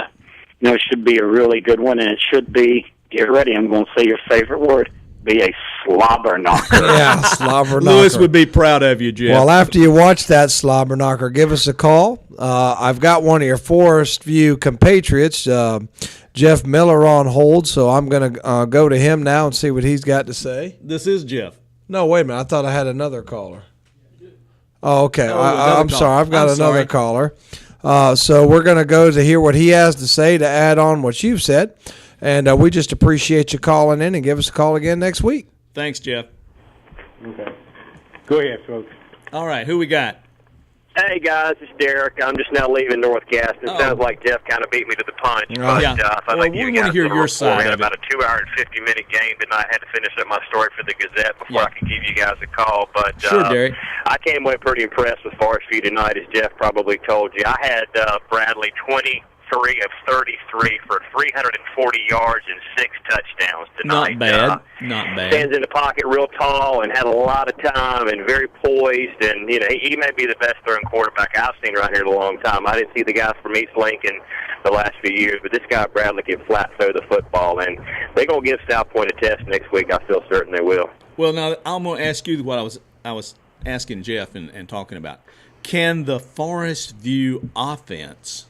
it should be a really good one, and it should be, get ready, I'm going to say your favorite word, be a slobber knocker. Yeah, slobber knocker. Lewis would be proud of you, Jeff. Well, after you watch that slobber knocker, give us a call. I've got one of your Forest View compatriots, Jeff Miller, on hold, so I'm going to go to him now and see what he's got to say. This is Jeff. No, wait a minute. I thought I had another caller. Oh, okay. Oh, I'm sorry. I've got another caller. So we're going to go to hear what he has to say to add on what you've said. And we just appreciate you calling in, and give us a call again next week. Thanks, Jeff. Okay. Go ahead, folks. All right, who we got? Hey, guys, it's Derek. I'm just now leaving North Gaston. Sounds like Jeff kind of beat me to the punch. But, yeah. I Well, think we you want guys to hear will your report side in of about it. a 2-hour and 50-minute game tonight. I had to finish up my story for the Gazette before I could give you guys a call. But Sure, Derek. I came away pretty impressed with Forest View tonight, as Jeff probably told you. I had Bradley 23 of 33 for 340 yards and 6 touchdowns tonight. Not bad. Not bad. Stands in the pocket real tall and had a lot of time and very poised. And, he may be the best throwing quarterback I've seen right here in a long time. I didn't see the guys from East Lincoln the last few years, but this guy Bradley can flat throw the football. And they're going to give South Point a test next week. I feel certain they will. Well, now I'm going to ask you what I was asking Jeff and talking about. Can the Forest View offense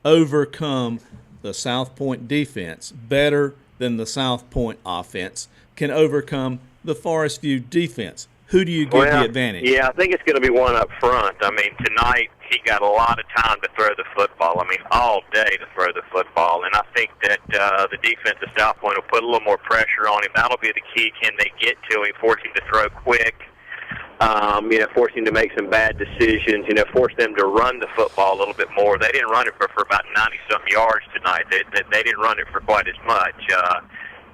overcome the South Point defense better than the South Point offense can overcome the Forest View defense? Who do you give the advantage? Yeah, I think it's going to be one up front. I mean, tonight he got a lot of time to throw the football. I mean, all day to throw the football. And I think that the defense of South Point will put a little more pressure on him. That'll be the key. Can they get to him, force him to throw quick? Force him to make some bad decisions, force them to run the football a little bit more. They didn't run it for about 90-something yards tonight. They didn't run it for quite as much.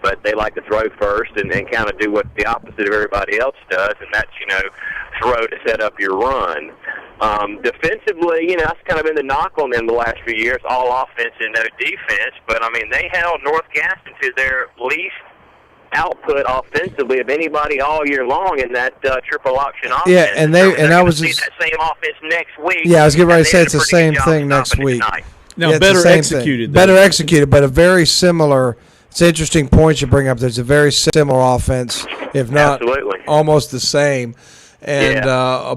But they like to throw first and kind of do what the opposite of everybody else does, and that's, throw to set up your run. Defensively, that's kind of been the knock on them the last few years, all offense and no defense. But, I mean, they held North Gaston to their least output offensively of anybody all year long in that triple option offense. Yeah, and I was see just that same offense next week. Yeah, I was getting ready to and say they it's did the a pretty same good job thing next stopping it week. tonight. Now, Yeah, it's better the same executed, thing. though. Better executed, but a very similar. It's an interesting point you bring up. There's a very similar offense, if not almost the same. And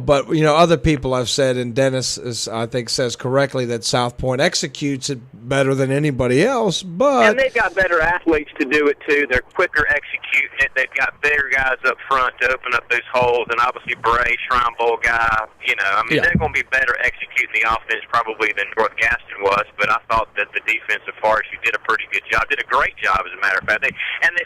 but other people I've said, and Dennis I think says correctly that South Point executes it better than anybody else. But and they've got better athletes to do it too. They're quicker executing it. They've got bigger guys up front to open up those holes. And obviously Bray, Shrine Bowl guy. They're going to be better executing the offense probably than North Gaston was. But I thought that the defensive Forest did a pretty good job. Did a great job, as a matter of fact. They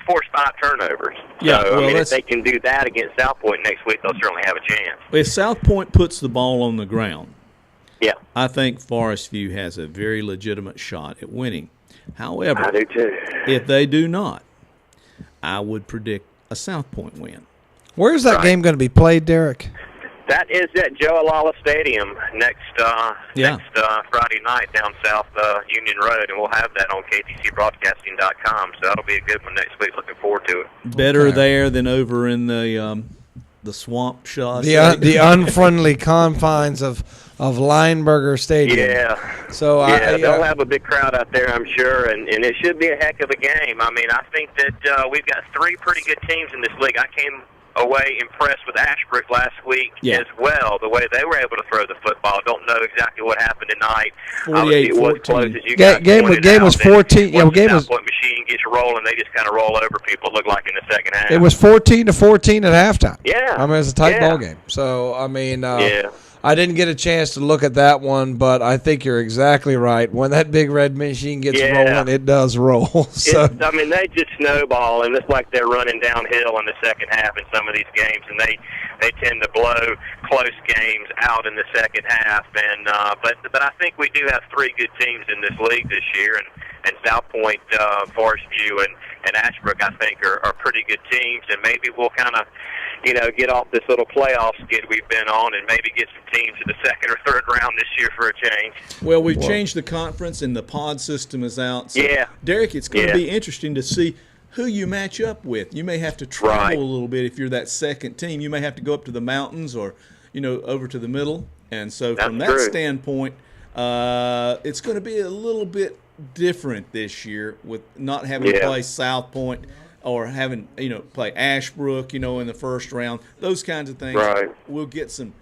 forced 5 turnovers. Yeah, so, well, if they can do that against South Point next week, they'll certainly have a chance. If South Point puts the ball on the ground, yeah, I think Forest View has a very legitimate shot at winning. However, I do too. If they do not, I would predict a South Point win. Where's that game going to be played, Derek? That is at Joe Alala Stadium next Friday night down South Union Road, and we'll have that on KTCBroadcasting.com. So that'll be a good one next week. Looking forward to it. Better there than over in the swamp shot. The unfriendly confines of Lineberger Stadium. Yeah. So they'll have a big crowd out there, I'm sure, and it should be a heck of a game. I mean, I think that we've got 3 pretty good teams in this league. I came away impressed with Ashbrook last week as well. The way they were able to throw the football. Don't know exactly what happened tonight. Obviously, it was close as you guys Game was 14. Yeah, game was. South Point machine gets rolling. They just kind of roll over people. It looked like in the second half. It was 14-14 at halftime. Yeah. I mean, it was a tight ball game. So I mean, I didn't get a chance to look at that one, but I think you're exactly right. When that big red machine gets rolling, it does roll. So I mean, they just snowball, and it's like they're running downhill in the second half in some of these games, and they tend to blow close games out in the second half. And but I think we do have three good teams in this league this year, and South Point, Forest View, and Ashbrook, I think, are pretty good teams, and maybe we'll kind of, get off this little playoff skid we've been on and maybe get some teams in the second or third round this year for a change. Well, we've changed the conference and the pod system is out. So, Derek, it's going to be interesting to see who you match up with. You may have to travel a little bit if you're that second team. You may have to go up to the mountains or, over to the middle. And so from that standpoint, it's going to be a little bit different this year with not having to play South Point or having, play Ashbrook, in the first round. Those kinds of things. Right. We'll get some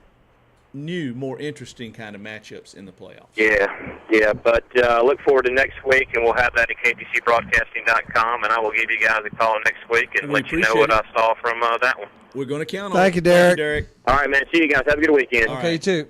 new, more interesting kind of matchups in the playoffs. Yeah, but look forward to next week, and we'll have that at KTCBroadcasting.com, and I will give you guys a call next week and let you know what I saw from that one. We're going to count on it. Thank you, Derek. All right, man. See you guys. Have a good weekend. Okay, you too.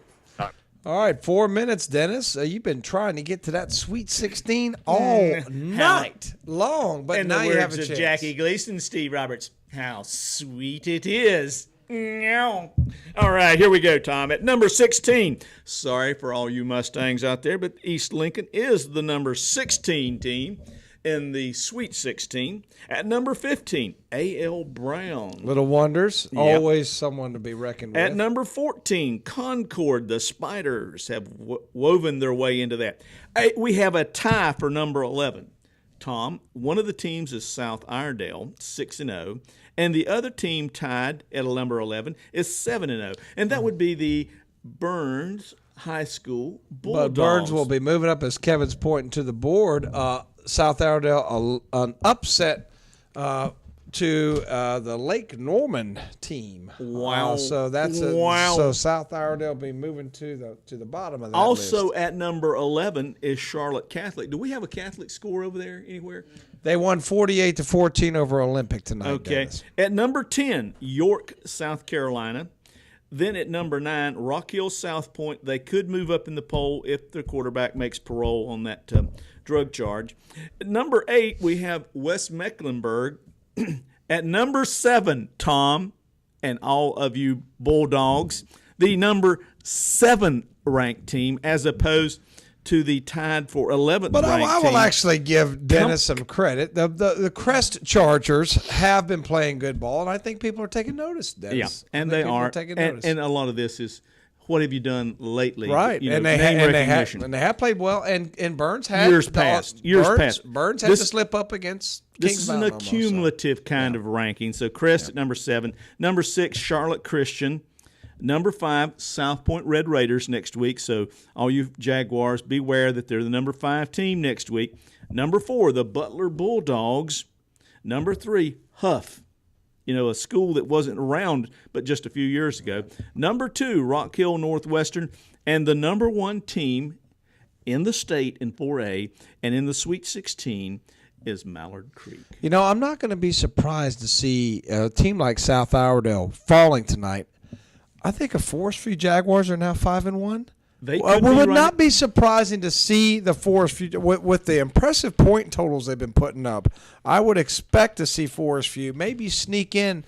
All right, 4 minutes, Dennis. You've been trying to get to that Sweet 16 all night long, but now you have a chance. Jackie Gleason, Steve Roberts, how sweet it is. All right, here we go, Tom. At number 16, sorry for all you Mustangs out there, but East Lincoln is the number 16 team in the Sweet 16. At number 15, A.L. Brown. Little Wonders, always someone to be reckoned with. At number 14, Concord, the Spiders have woven their way into that. We have a tie for number 11. Tom, one of the teams is South Iredale, 6-0, and the other team tied at number 11 is 7-0, and that would be the Burns High School Bulldogs. But Burns will be moving up, as Kevin's pointing to the board. South Iredale, an upset to the Lake Norman team. Wow! So that's so South Iredale will be moving to the bottom of that Also list. at number 11 is Charlotte Catholic. Do we have a Catholic score over there anywhere? They won 48-14 over Olympic tonight. Okay. Dennis. At number 10, York, South Carolina. Then at number 9, Rock Hill, South Point. They could move up in the poll if their quarterback makes parole on that drug charge. At number 8, we have West Mecklenburg. At number 7, Tom, and all of you Bulldogs, the number 7 ranked team as opposed to the tied for 11th ranked team. But I will actually give Dennis some credit. The Crest Chargers have been playing good ball, and I think people are taking notice, Dennis. Yeah, and they are. And a lot of this is, what have you done lately? Right, and they have played well. And Burns had years past. Burns had to slip up against Kings This is an Mountain accumulative kind of ranking. So Crest at number 7, number 6 Charlotte Christian, number 5 South Point Red Raiders next week. So all you Jaguars, beware that they're the number 5 team next week. Number 4 the Butler Bulldogs. Number 3 Huff. A school that wasn't around but just a few years ago. Number 2, Rock Hill Northwestern. And the number 1 team in the state in 4A and in the Sweet 16 is Mallard Creek. I'm not going to be surprised to see a team like South Iredale falling tonight. I think the Forest View Jaguars are now 5-1. They would not be surprising to see the Forest View with the impressive point totals they've been putting up. I would expect to see Forest View maybe sneak in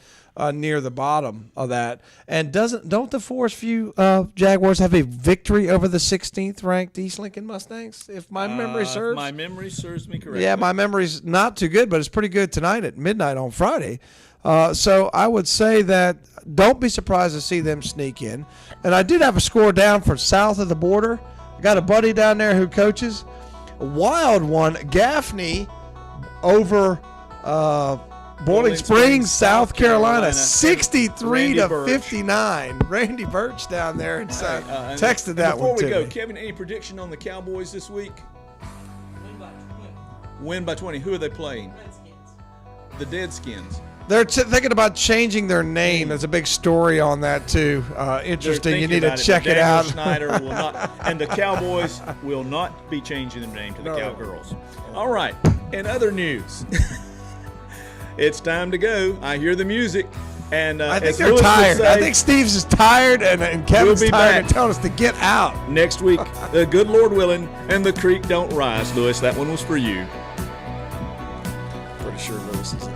near the bottom of that. And don't the Forest View Jaguars have a victory over the 16th ranked East Lincoln Mustangs? If my memory serves. My memory serves me correctly. Yeah, my memory's not too good, but it's pretty good tonight at midnight on Friday. So I would say that don't be surprised to see them sneak in. And I did have a score down for south of the border. I got a buddy down there who coaches. A wild one, Gaffney over Boiling Springs, South Carolina, 63-59. Randy Birch down there texted that one to me. Before we go, Kevin, any prediction on the Cowboys this week? Win by 20. Win by 20. Who are they playing? Redskins. The Deadskins. They're thinking about changing their name. There's a big story on that too. Interesting. You need to check it out. Snyder will not, and the Cowboys will not be changing their name to the Cowgirls. All right. In other news, it's time to go. I hear the music. And I think they're tired. I think Steve's is tired, and Kevin's tired and telling us to get out. Next week, the good Lord willing, and the creek don't rise. Lewis, that one was for you. Pretty sure Lewis is in.